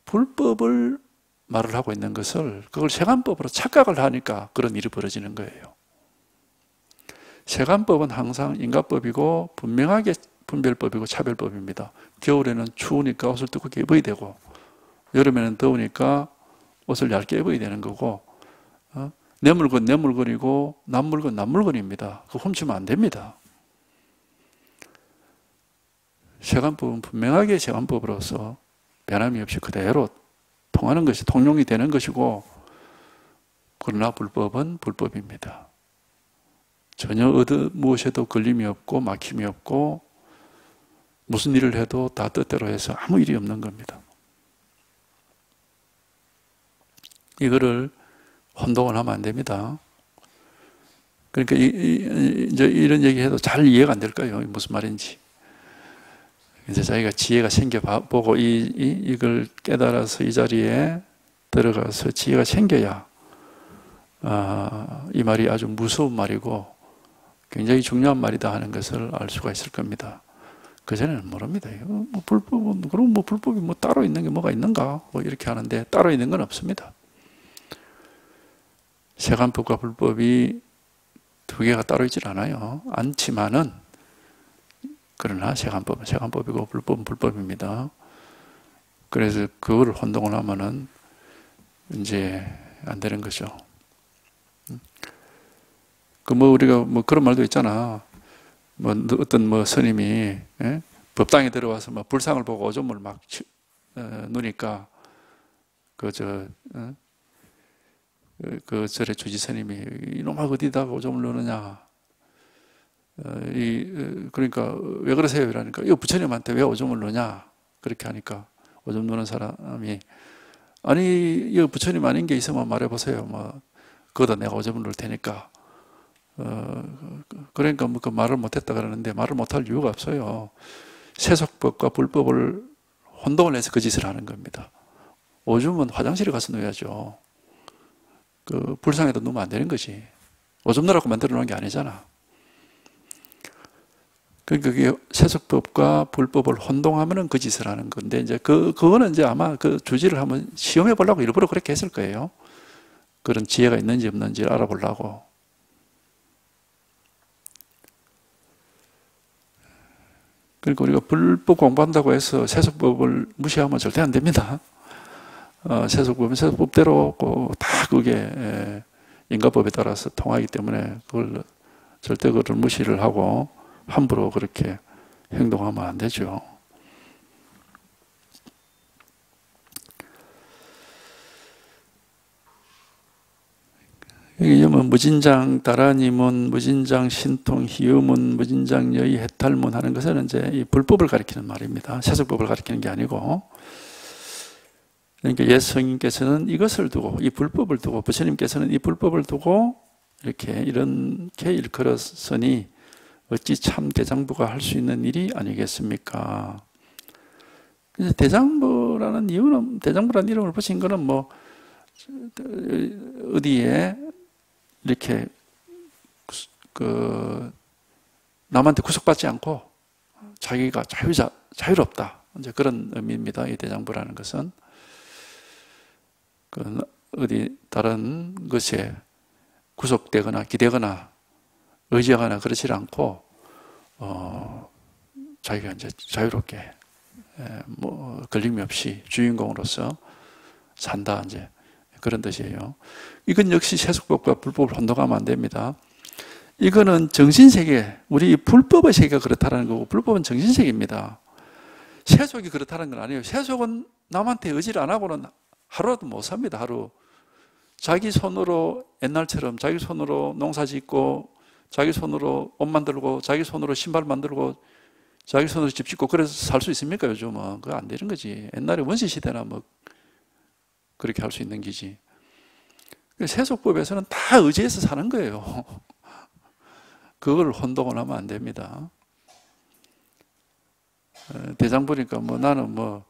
불법을 말을 하고 있는 것을 그걸 세간법으로 착각을 하니까 그런 일이 벌어지는 거예요. 세간법은 항상 인과법이고 분명하게 분별법이고 차별법입니다. 겨울에는 추우니까 옷을 두껍게 입어야 되고, 여름에는 더우니까 옷을 얇게 입어야 되는 거고, 내 물건 내 물건이고 남 물건 남 물건입니다. 그거 훔치면 안 됩니다. 세간법은 분명하게 세간법으로서 변함이 없이 그대로 통하는 것이 통용이 되는 것이고, 그러나 불법은 불법입니다. 전혀 무엇에도 걸림이 없고 막힘이 없고 무슨 일을 해도 다 뜻대로 해서 아무 일이 없는 겁니다. 이거를 혼동을 하면 안 됩니다. 그러니까 이제 이런 얘기해도 잘 이해가 안 될까요? 무슨 말인지. 이제 자기가 지혜가 생겨보고 이걸 깨달아서 이 자리에 들어가서 지혜가 생겨야 이 말이 아주 무서운 말이고 굉장히 중요한 말이다 하는 것을 알 수가 있을 겁니다. 그전에는 모릅니다. 뭐 불법은, 그럼 뭐 불법이 뭐 따로 있는 게 뭐가 있는가? 뭐 이렇게 하는데 따로 있는 건 없습니다. 세간법과 불법이 두 개가 따로 있질 않아요. 않지만은, 그러나 세간법은 세간법이고 불법은 불법입니다. 그래서 그거를 혼동을 하면은 이제 안 되는 거죠. 우리가 그런 말도 있잖아. 어떤 스님이, 예? 법당에 들어와서 불상을 보고 오줌을 막 누니까 절의 주지 스님이 이놈아 어디다가 오줌을 누느냐. 그러니까 왜 그러세요? 이러니까 이거 부처님한테 왜 오줌을 누냐. 그렇게 하니까 오줌 누는 사람이 아니 이거 부처님 아닌 게 있으면 말해보세요. 그거다 내가 오줌을 누를 테니까. 그러니까 그 말을 못했다 그러는데 말을 못할 이유가 없어요. 세속법과 불법을 혼동을 해서 그 짓을 하는 겁니다. 오줌은 화장실에 가서 누워야죠. 불상에도 누우면 안 되는 거지. 오줌 누라고 만들어 놓은 게 아니잖아. 그러니까 그게 세속법과 불법을 혼동하면은 그 짓을 하는 건데, 이제 그거는 이제 아마 그 주지를 한번 시험해 보려고 일부러 그렇게 했을 거예요. 그런 지혜가 있는지 없는지 알아보려고. 그러니까 우리가 불법 공부한다고 해서 세속법을 무시하면 절대 안 됩니다. 세속법은 세속법대로 다 그게 인과법에 따라서 통하기 때문에 절대 그걸 무시를 하고 함부로 그렇게 행동하면 안 되죠. 여기 무진장 다라니문, 무진장 신통, 희유문, 무진장 여의 해탈문 하는 것은 이제 이 불법을 가리키는 말입니다. 세속법을 가리키는 게 아니고. 그러니까 옛 성인께서는 이것을 두고, 이 불법을 두고, 부처님께서는 이 불법을 두고 이렇게 일컬었으니 어찌 참 대장부가 할 수 있는 일이 아니겠습니까? 그래서 대장부라는 이름을 붙인 거는 어디에 이렇게 남한테 구속받지 않고 자기가 자유롭다. 이제 그런 의미입니다. 이 대장부라는 것은 어디 다른 것에 구속되거나 기대거나 의지하거나 그렇지 않고 자기가 이제 자유롭게 뭐 걸림이 없이 주인공으로서 산다 이제 그런 뜻이에요. 이건 역시 세속법과 불법을 혼동하면 안 됩니다. 이거는 정신세계, 우리 불법의 세계가 그렇다는 거고 불법은 정신세계입니다. 세속이 그렇다는 건 아니에요. 세속은 남한테 의지를 안 하고는 하루라도 못 삽니다. 하루. 자기 손으로 옛날처럼 자기 손으로 농사 짓고 자기 손으로 옷 만들고 자기 손으로 신발 만들고 자기 손으로 집 짓고 그래서 살 수 있습니까? 요즘은 그거 안 되는 거지. 옛날에 원시시대나 뭐 그렇게 할 수 있는 기지. 세속법에서는 다 의지해서 사는 거예요. 그걸 혼동을 하면 안 됩니다. 대장 보니까 뭐 나는 뭐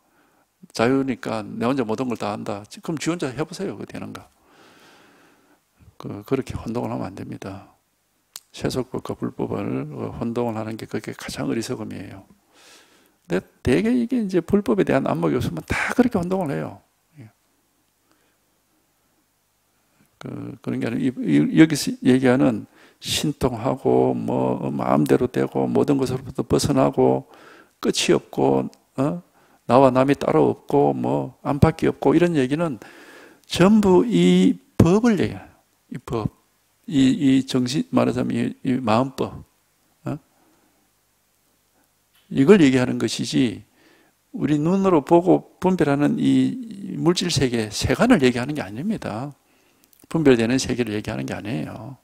자유니까 내 혼자 모든 걸 다 한다. 그럼 지 혼자 해보세요. 그거 되는가. 그렇게 혼동을 하면 안 됩니다. 세속법과 불법을 혼동을 하는 게 그게 가장 어리석음이에요. 근데 대개 이게 이제 불법에 대한 안목이 없으면 다 그렇게 혼동을 해요. 그런 게 아니라 여기서 얘기하는 신통하고 뭐 마음대로 되고 모든 것으로부터 벗어나고 끝이 없고 나와 남이 따로 없고 뭐 안팎이 없고 이런 얘기는 전부 이 법을 얘기해요. 이 법, 이 정신 말하자면 이 마음법, 이걸 얘기하는 것이지 우리 눈으로 보고 분별하는 이 물질 세계 세간을 얘기하는 게 아닙니다. 분별되는 세계를 얘기하는 게 아니에요.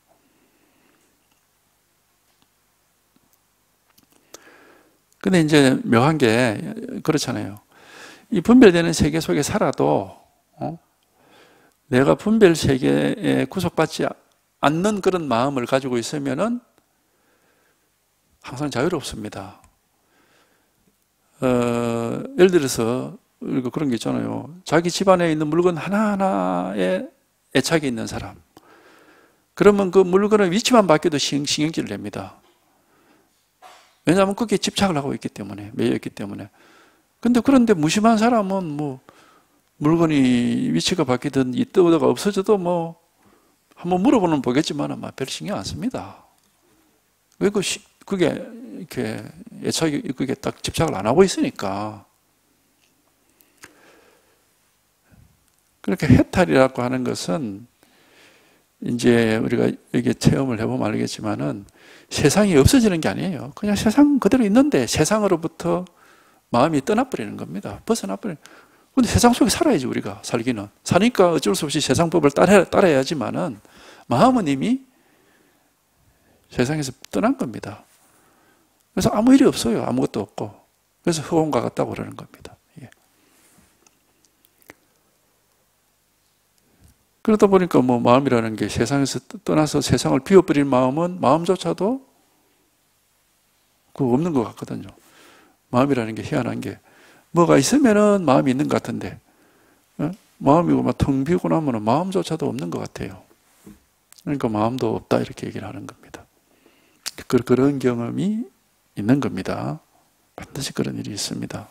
근데 이제 묘한 게 그렇잖아요. 이 분별되는 세계 속에 살아도 내가 분별 세계에 구속받지 않는 그런 마음을 가지고 있으면은 항상 자유롭습니다. 예를 들어서 그런 게 있잖아요. 자기 집안에 있는 물건 하나하나에 애착이 있는 사람. 그러면 그 물건의 위치만 바뀌어도 신경질을 냅니다. 왜냐하면 거기에 집착을 하고 있기 때문에, 매여 있기 때문에. 그런데 무심한 사람은 뭐 물건이 위치가 바뀌든 있다가 없어져도 뭐 한번 물어보는 보겠지만 별 신경 안 씁니다. 왜 그게 이렇게 애착이 그게 딱 집착을 안 하고 있으니까. 그렇게 해탈이라고 하는 것은 이제 우리가 여기 체험을 해보면 알겠지만은 세상이 없어지는 게 아니에요. 그냥 세상 그대로 있는데 세상으로부터 마음이 떠나버리는 겁니다. 벗어나버리는. 근데 세상 속에 살아야지 우리가 살기는. 사니까 어쩔 수 없이 세상 법을 따라야지만은 마음은 이미 세상에서 떠난 겁니다. 그래서 아무 일이 없어요. 아무것도 없고. 그래서 흑원과 같다고 그러는 겁니다. 그러다 보니까 뭐 마음이라는 게 세상에서 떠나서 세상을 비워버린 마음은 마음조차도 그거 없는 것 같거든요. 마음이라는 게 희한한 게 뭐가 있으면은 마음이 있는 것 같은데 마음이 막 텅 비고 나면은 마음조차도 없는 것 같아요. 그러니까 마음도 없다 이렇게 얘기를 하는 겁니다. 그런 경험이 있는 겁니다. 반드시 그런 일이 있습니다.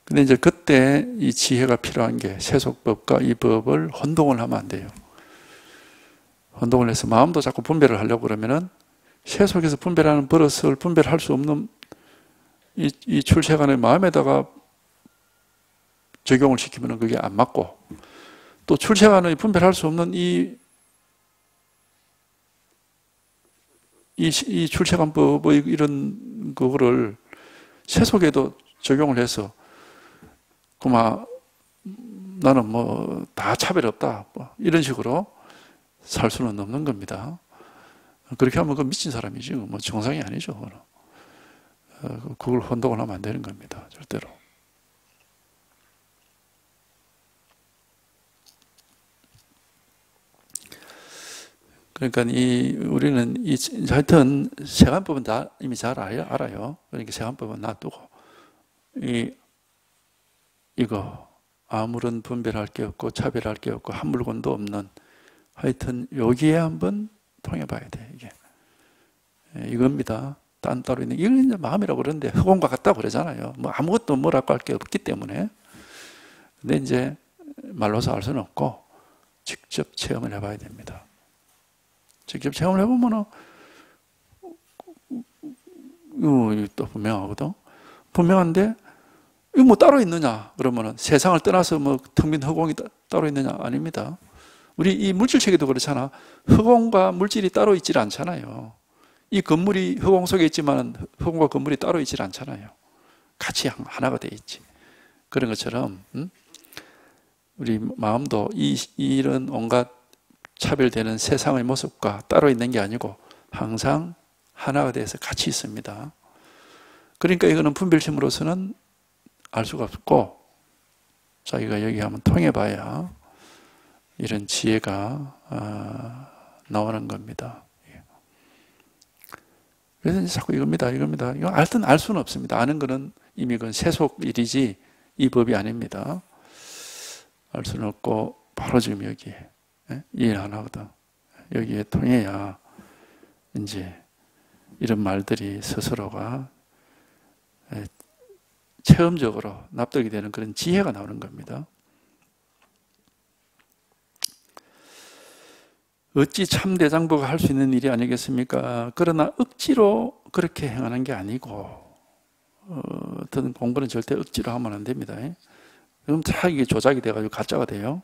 근데 이제 그때 이 지혜가 필요한 게 세속법과 이 법을 혼동을 하면 안 돼요. 혼동을 해서 마음도 자꾸 분별을 하려고 그러면은 세속에서 분별하는 버릇을 분별할 수 없는 이 출세간의 마음에다가 적용을 시키면은 그게 안 맞고 또 출세간의 분별할 수 없는 이 출세간법의 이런 그거를 세속에도 적용을 해서 그만 나는 뭐 다 차별 없다 뭐 이런 식으로 살 수는 없는 겁니다. 그렇게 하면 그 미친 사람이지 뭐 정상이 아니죠. 그걸 혼동을 하면 안 되는 겁니다. 절대로. 그러니까 우리는 하여튼 세간법은 다 이미 잘 알아요. 그러니까 세간법은 놔두고 이거 아무런 분별할 게 없고 차별할 게 없고 한 물건도 없는 하여튼 여기에 한번 통해봐야 돼. 이게 이겁니다. 딴 따로 있는 이건 이제 마음이라고 그러는데 흑원과 같다고 그러잖아요. 뭐 아무것도 뭐라고 할 게 없기 때문에. 근데 이제 말로서 알 수는 없고 직접 체험을 해봐야 됩니다. 직접 체험을 해보면은 또 분명하거든. 분명한데 이거 뭐 따로 있느냐? 그러면은 세상을 떠나서 뭐 텅 빈 허공이 따로 있느냐? 아닙니다. 우리 이 물질 체계도 그렇잖아. 허공과 물질이 따로 있질 않잖아요. 이 건물이 허공 속에 있지만 허공과 건물이 따로 있질 않잖아요. 같이 하나가 돼 있지. 그런 것처럼 우리 마음도 이런 온갖 차별되는 세상의 모습과 따로 있는 게 아니고 항상 하나가 돼서 같이 있습니다. 그러니까 이거는 분별심으로서는 알 수가 없고 자기가 여기 한번 통해봐야 이런 지혜가 나오는 겁니다. 그래서 자꾸 이겁니다. 이거 알든 알 수는 없습니다. 아는 거는 이미 그건 세속 일이지 이 법이 아닙니다. 알 수는 없고 바로 지금 여기에 일 하나거든. 여기에 통해야 이제 이런 말들이 스스로가 체험적으로 납득이 되는 그런 지혜가 나오는 겁니다. 어찌 참대장부가 할 수 있는 일이 아니겠습니까? 그러나 억지로 그렇게 행하는 게 아니고 어떤 공부는 절대 억지로 하면 안 됩니다. 그럼 다 이게 조작이 돼가지고 가짜가 돼요.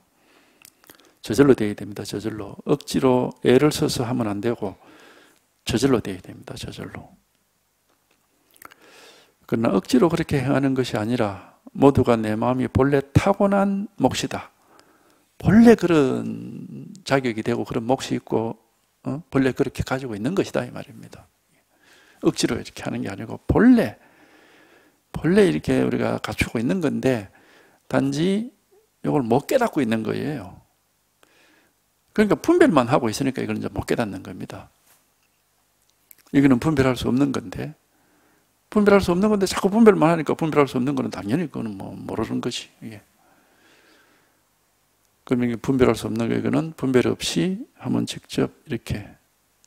저절로 돼야 됩니다. 저절로. 억지로 애를 써서 하면 안 되고 저절로 돼야 됩니다. 저절로. 그러나 억지로 그렇게 행하는 것이 아니라 모두가 내 마음이 본래 타고난 몫이다. 본래 그런 자격이 되고 그런 몫이 있고 본래 그렇게 가지고 있는 것이다 이 말입니다. 억지로 이렇게 하는 게 아니고 본래 이렇게 우리가 갖추고 있는 건데 단지 이걸 못 깨닫고 있는 거예요. 그러니까 분별만 하고 있으니까 이걸 이제 못 깨닫는 겁니다. 이거는 분별할 수 없는 건데 분별할 수 없는 건데 자꾸 분별만 하니까 분별할 수 없는 거는 당연히 그거는 뭐 모르는 거지. 이게. 그러면 분별할 수 없는 거 이거는 분별 없이 한번 직접 이렇게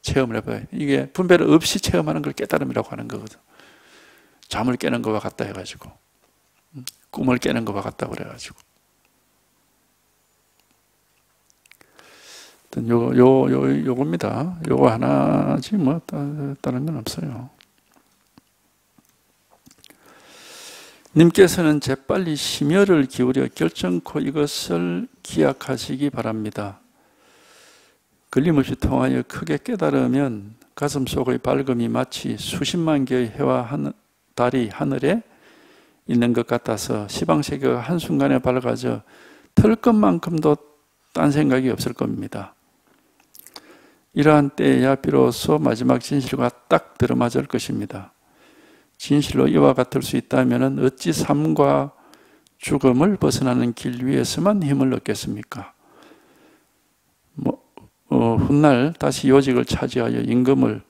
체험을 해봐요. 이게 분별 없이 체험하는 걸 깨달음이라고 하는 거거든. 잠을 깨는 거와 같다 해가지고 꿈을 깨는 거와 같다 그래가지고 요겁니다. 요거 하나지 뭐 다른 건 없어요. 님께서는 재빨리 심혈을 기울여 결정코 이것을 기약하시기 바랍니다. 걸림없이 통하여 크게 깨달으면 가슴속의 밝음이 마치 수십만 개의 해와 달이 하늘에 있는 것 같아서 시방세계가 한순간에 밝아져 털 것만큼도 딴 생각이 없을 겁니다. 이러한 때에야 비로소 마지막 진실과 딱 들어맞을 것입니다. 진실로 이와 같을 수 있다면 어찌 삶과 죽음을 벗어나는 길 위에서만 힘을 얻겠습니까? 훗날 다시 요직을 차지하여 임금을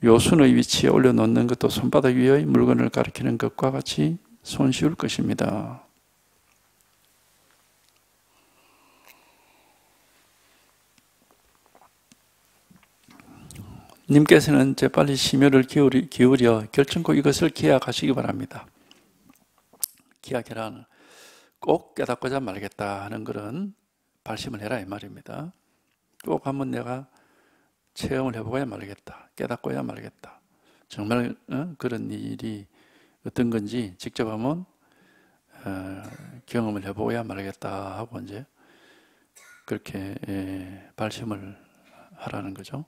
요순의 위치에 올려놓는 것도 손바닥 위의 물건을 가리키는 것과 같이 손쉬울 것입니다. 님께서는 재빨리 심혈을 기울여 결정코 이것을 기약하시기 바랍니다. 기약이란 꼭 깨닫고자 말겠다 하는 그런 발심을 해라 이 말입니다. 꼭 한번 내가 체험을 해보고야 말겠다. 깨닫고야 말겠다. 정말 그런 일이 어떤 건지 직접 한번 경험을 해보고야 말겠다 하고 이제 그렇게 발심을 하라는 거죠.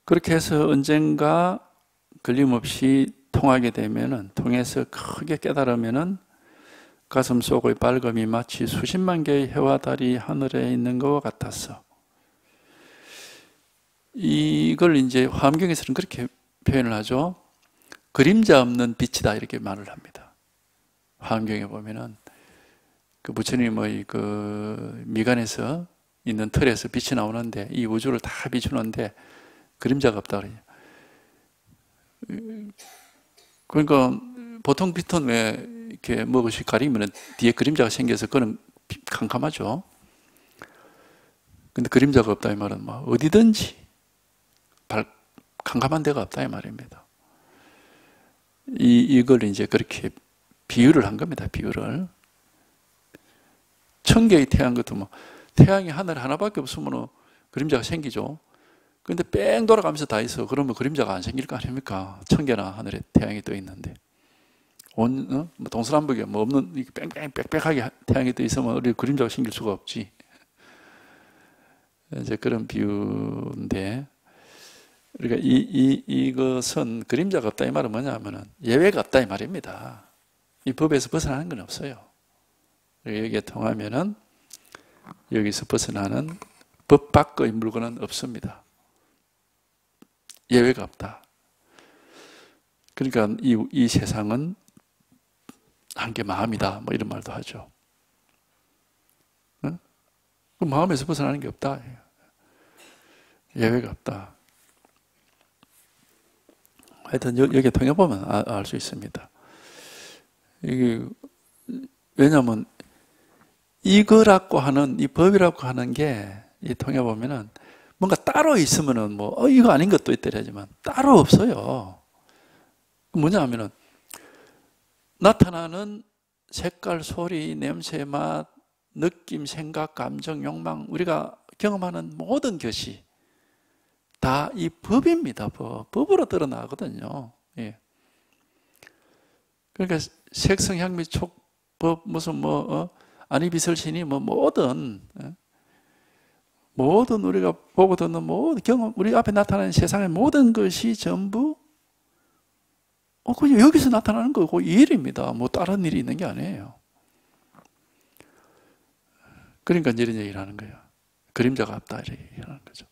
그렇게 해서 언젠가 걸림없이 통하게 되면은 통해서 크게 깨달으면은 가슴 속의 밝음이 마치 수십만 개의 해와 달이 하늘에 있는 것과 같았어. 이걸 이제 화엄경에서는 그렇게 표현을 하죠. 그림자 없는 빛이다 이렇게 말을 합니다. 화엄경에 보면은 그 부처님의 그 미간에서 있는 틀에서 빛이 나오는데 이 우주를 다 비추는데 그림자가 없다 그래요. 그러니까 보통 빛은 왜 이렇게 뭐것이 가리면 뒤에 그림자가 생겨서 그건 캄캄하죠. 근데 그림자가 없다 이 말은 뭐 어디든지 캄캄한 데가 없다 이 말입니다. 이걸 이제 그렇게 비유를 한 겁니다. 비유를. 1000개의 태양 것도 뭐 태양이 하늘 하나밖에 없으면 그림자가 생기죠. 근데 뺑 돌아가면서 다 있어. 그러면 그림자가 안 생길 거 아닙니까? 천개나 하늘에 태양이 떠 있는데. 뭐 동서남북에 뭐 없는, 뺑뺑 빽빽하게 태양이 떠 있으면 우리 그림자가 생길 수가 없지. 이제 그런 비유인데, 그러니까 이것은 그림자가 없다 이 말은 뭐냐면은 예외가 없다 이 말입니다. 이 법에서 벗어나는 건 없어요. 여기에 통하면은 여기서 벗어나는 법 밖의 물건은 없습니다. 예외가 없다. 그러니까 이 세상은 한개 마음이다. 뭐 이런 말도 하죠. 응? 그 마음에서 벗어나는 게 없다. 예외가 없다. 하여튼 여기에 통해보면 알 수 있습니다. 이게 왜냐하면 이거라고 하는 이 법이라고 하는 게 이 통해보면은 뭔가 따로 있으면은 뭐 이거 아닌 것도 있더라지만 따로 없어요. 뭐냐 하면은 나타나는 색깔, 소리, 냄새, 맛, 느낌, 생각, 감정, 욕망, 우리가 경험하는 모든 것이 다 이 법입니다. 법으로 드러나거든요. 예. 그러니까 색성, 향미, 촉법, 무슨 안이비설신이 모든 우리가 보고 듣는 모든 경험, 우리 앞에 나타나는 세상의 모든 것이 전부 그냥 여기서 나타나는 거고 이 일입니다. 뭐 다른 일이 있는 게 아니에요. 그러니까 이런 얘기를 하는 거예요. 그림자가 없다 이렇게 얘기하는 거죠.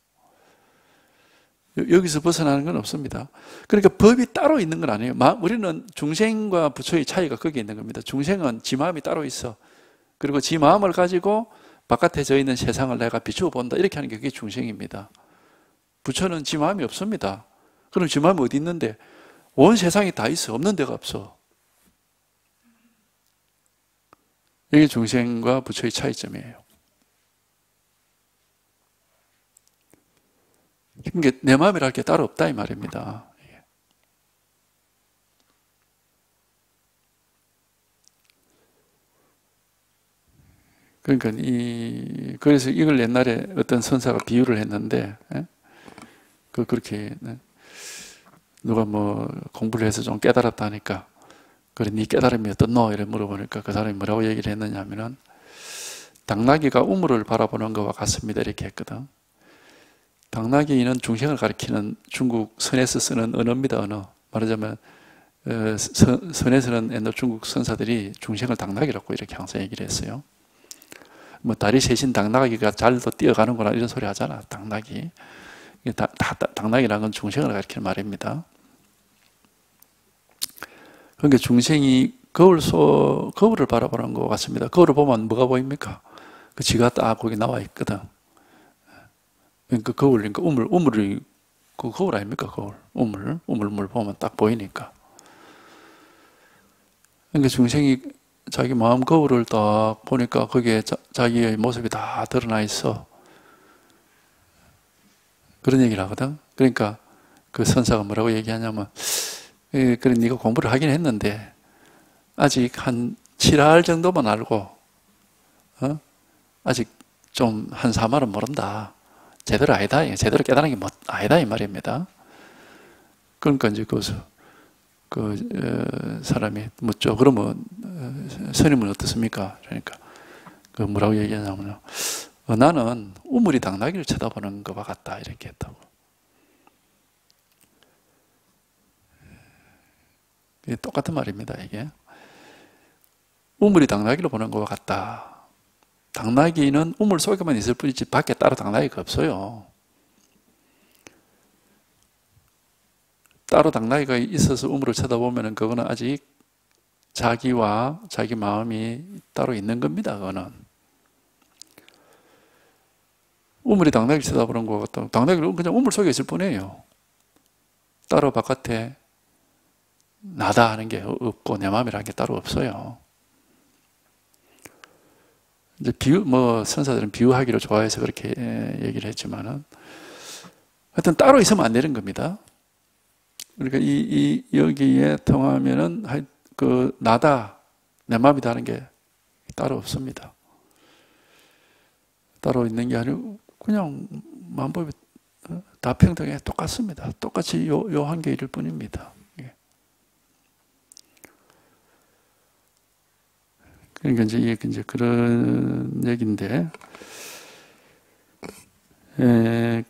여기서 벗어나는 건 없습니다. 그러니까 법이 따로 있는 건 아니에요. 우리는 중생과 부처의 차이가 거기에 있는 겁니다. 중생은 지 마음이 따로 있어. 그리고 지 마음을 가지고 바깥에 져 있는 세상을 내가 비추어 본다. 이렇게 하는 게 그게 중생입니다. 부처는 지 마음이 없습니다. 그럼 지 마음이 어디 있는데? 온 세상이 다 있어. 없는 데가 없어. 이게 중생과 부처의 차이점이에요. 그러니까 내 마음이랄 게 따로 없다 이 말입니다. 그러니까 그래서 이걸 옛날에 어떤 선사가 비유를 했는데, 그렇게 누가 뭐 공부를 해서 좀 깨달았다 하니까, 그래 네 깨달음이 어떻노? 이래 물어보니까 그 사람이 뭐라고 얘기를 했느냐 하면은 당나귀가 우물을 바라보는 것과 같습니다 이렇게 했거든. 당나귀는 중생을 가리키는 중국 선에서 쓰는 언어입니다. 언어. 말하자면 선에서는 옛날 중국 선사들이 중생을 당나귀라고 이렇게 항상 얘기를 했어요. 뭐 다리 셋인 당나귀가 잘도 뛰어가는구나 이런 소리 하잖아. 당나귀. 당나귀라는 건 중생을 가리키는 말입니다. 그러니까 중생이 거울을 바라보는 것 같습니다. 거울을 보면 뭐가 보입니까? 그 지가 딱 거기 나와 있거든. 그러니까 거울이니까 우물이 그 거울 아닙니까? 거울. 우물 보면 딱 보이니까. 그러니까 중생이 자기 마음 거울을 딱 보니까 거기에 자기의 모습이 다 드러나 있어. 그런 얘기를 하거든. 그러니까 그 선사가 뭐라고 얘기하냐면, 그래 네가 공부를 하긴 했는데 아직 한 7할 정도만 알고 아직 좀 한 3할은 모른다. 제대로 아니다. 제대로 깨달은 게 아니다 이 말입니다. 그러니까 이제 그 사람이 묻죠. 그러면 스님은 어떻습니까? 그러니까 그 뭐라고 얘기하냐면요. 나는 우물이 당나귀를 쳐다보는 것과 같다 이렇게 했다고. 이게 똑같은 말입니다. 이게 우물이 당나귀를 보는 것과 같다. 당나귀는 우물 속에만 있을 뿐이지 밖에 따로 당나귀가 없어요. 따로 당나귀가 있어서 우물을 쳐다보면 그거는 아직 자기와 자기 마음이 따로 있는 겁니다. 그거는 우물이 당나귀를 쳐다보는 것 같다. 당나귀는 그냥 우물 속에 있을 뿐이에요. 따로 바깥에 나다 하는 게 없고 내 마음이라는 게 따로 없어요. 이제 선사들은 비유하기를 좋아해서 그렇게 얘기를 했지만은 하여튼 따로 있으면 안 되는 겁니다. 그러니까 여기에 통하면은 나다, 내 마음이다 하는 게 따로 없습니다. 따로 있는 게 아니고 그냥 만법이 다 평등해 똑같습니다. 똑같이 요 한 개일 뿐입니다. 예. 그러니까 이제 그런 얘기인데,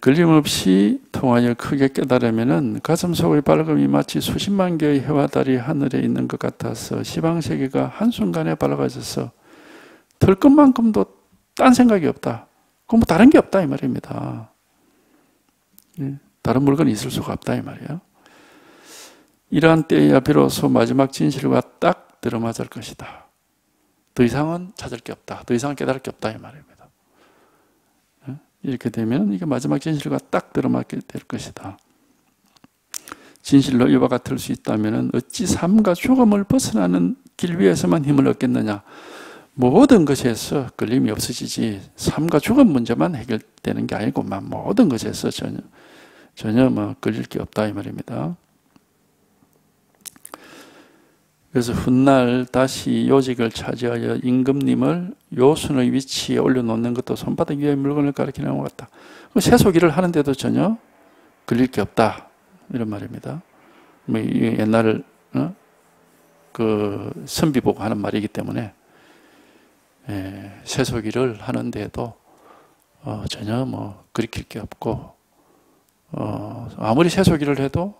걸림없이 통하여 크게 깨달으면은 가슴 속의 밝음이 마치 수십만 개의 해와 달이 하늘에 있는 것 같아서 시방세계가 한순간에 밝아져서 들 것만큼도 딴 생각이 없다. 그럼 뭐 다른 게 없다 이 말입니다. 다른 물건이 있을 수가 없다 이 말이에요. 이러한 때에야 비로소 마지막 진실과 딱 들어맞을 것이다. 더 이상은 찾을 게 없다. 더 이상은 깨달을 게 없다 이 말입니다. 이렇게 되면 이게 마지막 진실과 딱 들어맞게 될 것이다. 진실로 이와 같을 수 있다면 어찌 삶과 죽음을 벗어나는 길 위에서만 힘을 얻겠느냐. 모든 것에서 걸림이 없어지지 삶과 죽음 문제만 해결되는 게 아니고만 모든 것에서 전혀 뭐 걸릴 게 없다 이 말입니다. 그래서 훗날 다시 요직을 차지하여 임금님을 요순의 위치에 올려놓는 것도 손바닥 위의 물건을 가리키는 것 같다. 세속일을 하는데도 전혀 걸릴 게 없다 이런 말입니다. 뭐 옛날 그 선비 보고 하는 말이기 때문에 세속일을 하는데도 전혀 뭐 걸릴 게 없고 아무리 세속일을 해도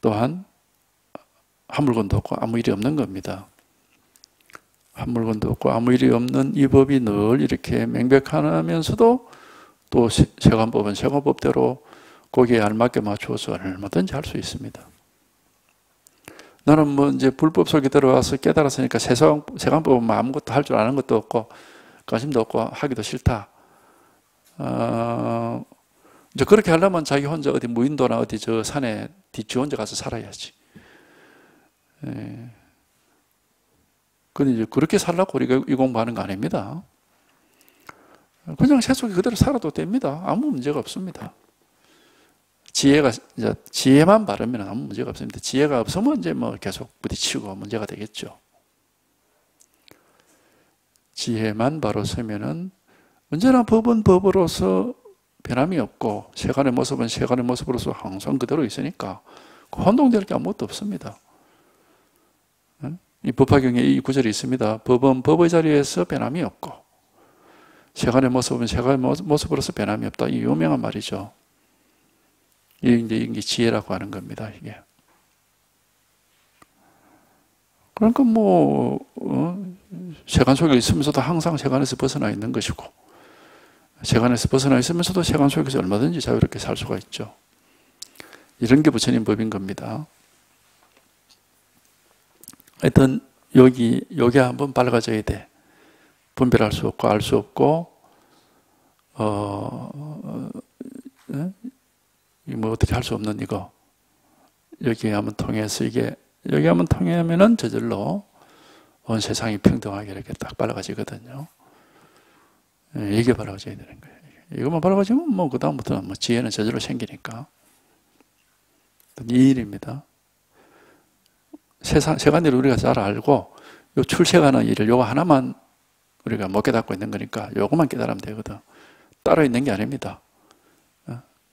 또한 한 물건도 없고 아무 일이 없는 겁니다. 한 물건도 없고 아무 일이 없는 이 법이 늘 이렇게 명백하면서도 또 세관법은 세관법대로 거기에 알맞게 맞추어서 얼마든지 할 수 있습니다. 나는 뭐 이제 불법 속에 들어와서 깨달았으니까 세관법은 뭐 아무것도 할 줄 아는 것도 없고 관심도 없고 하기도 싫다. 이제 그렇게 하려면 자기 혼자 어디 무인도나 어디 저 산에 지 혼자 가서 살아야지. 근데 이제 그렇게 살라고 우리가 이 공부하는 거 아닙니다. 그냥 세속에 그대로 살아도 됩니다. 아무 문제가 없습니다. 지혜만 바르면 아무 문제가 없습니다. 지혜가 없으면 이제 뭐 계속 부딪히고 문제가 되겠죠. 지혜만 바로 서면은 언제나 법은 법으로서 변함이 없고 세간의 모습은 세간의 모습으로서 항상 그대로 있으니까 혼동될 게 아무것도 없습니다. 이 법화경에 이 구절이 있습니다. 법은 법의 자리에서 변함이 없고 세간의 모습은 세간의 모습으로서 변함이 없다. 이 유명한 말이죠. 이게 지혜라고 하는 겁니다. 이게. 그러니까 뭐 세간 속에 있으면서도 항상 세간에서 벗어나 있는 것이고 세간에서 벗어나 있으면서도 세간 속에서 얼마든지 자유롭게 살 수가 있죠. 이런 게 부처님 법인 겁니다. 하여튼 요게 한번 밝아져야 돼. 분별할 수 없고 알 수 없고 뭐 어떻게 할 수 없는 이거 여기에 한번 통해서 여기 한번 통하면은 저절로 온 세상이 평등하게 이렇게 딱 밝아지거든요. 이게 밝아져야 되는 거예요. 이것만 밝아지면 뭐 그 다음부터는 뭐 지혜는 저절로 생기니까 이 일입니다. 세간일을 우리가 잘 알고 요 출세가는 일을 요거 하나만 우리가 못 깨닫고 있는 거니까 요거만 깨달으면 되거든. 따로 있는 게 아닙니다.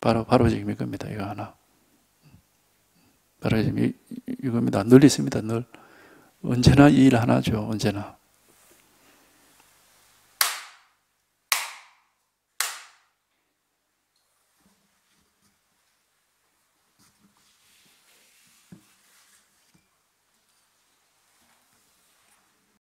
바로 지금 이겁니다. 이거 하나. 바로 지금 이겁니다. 늘 있습니다. 늘. 언제나 이 일 하나죠. 언제나.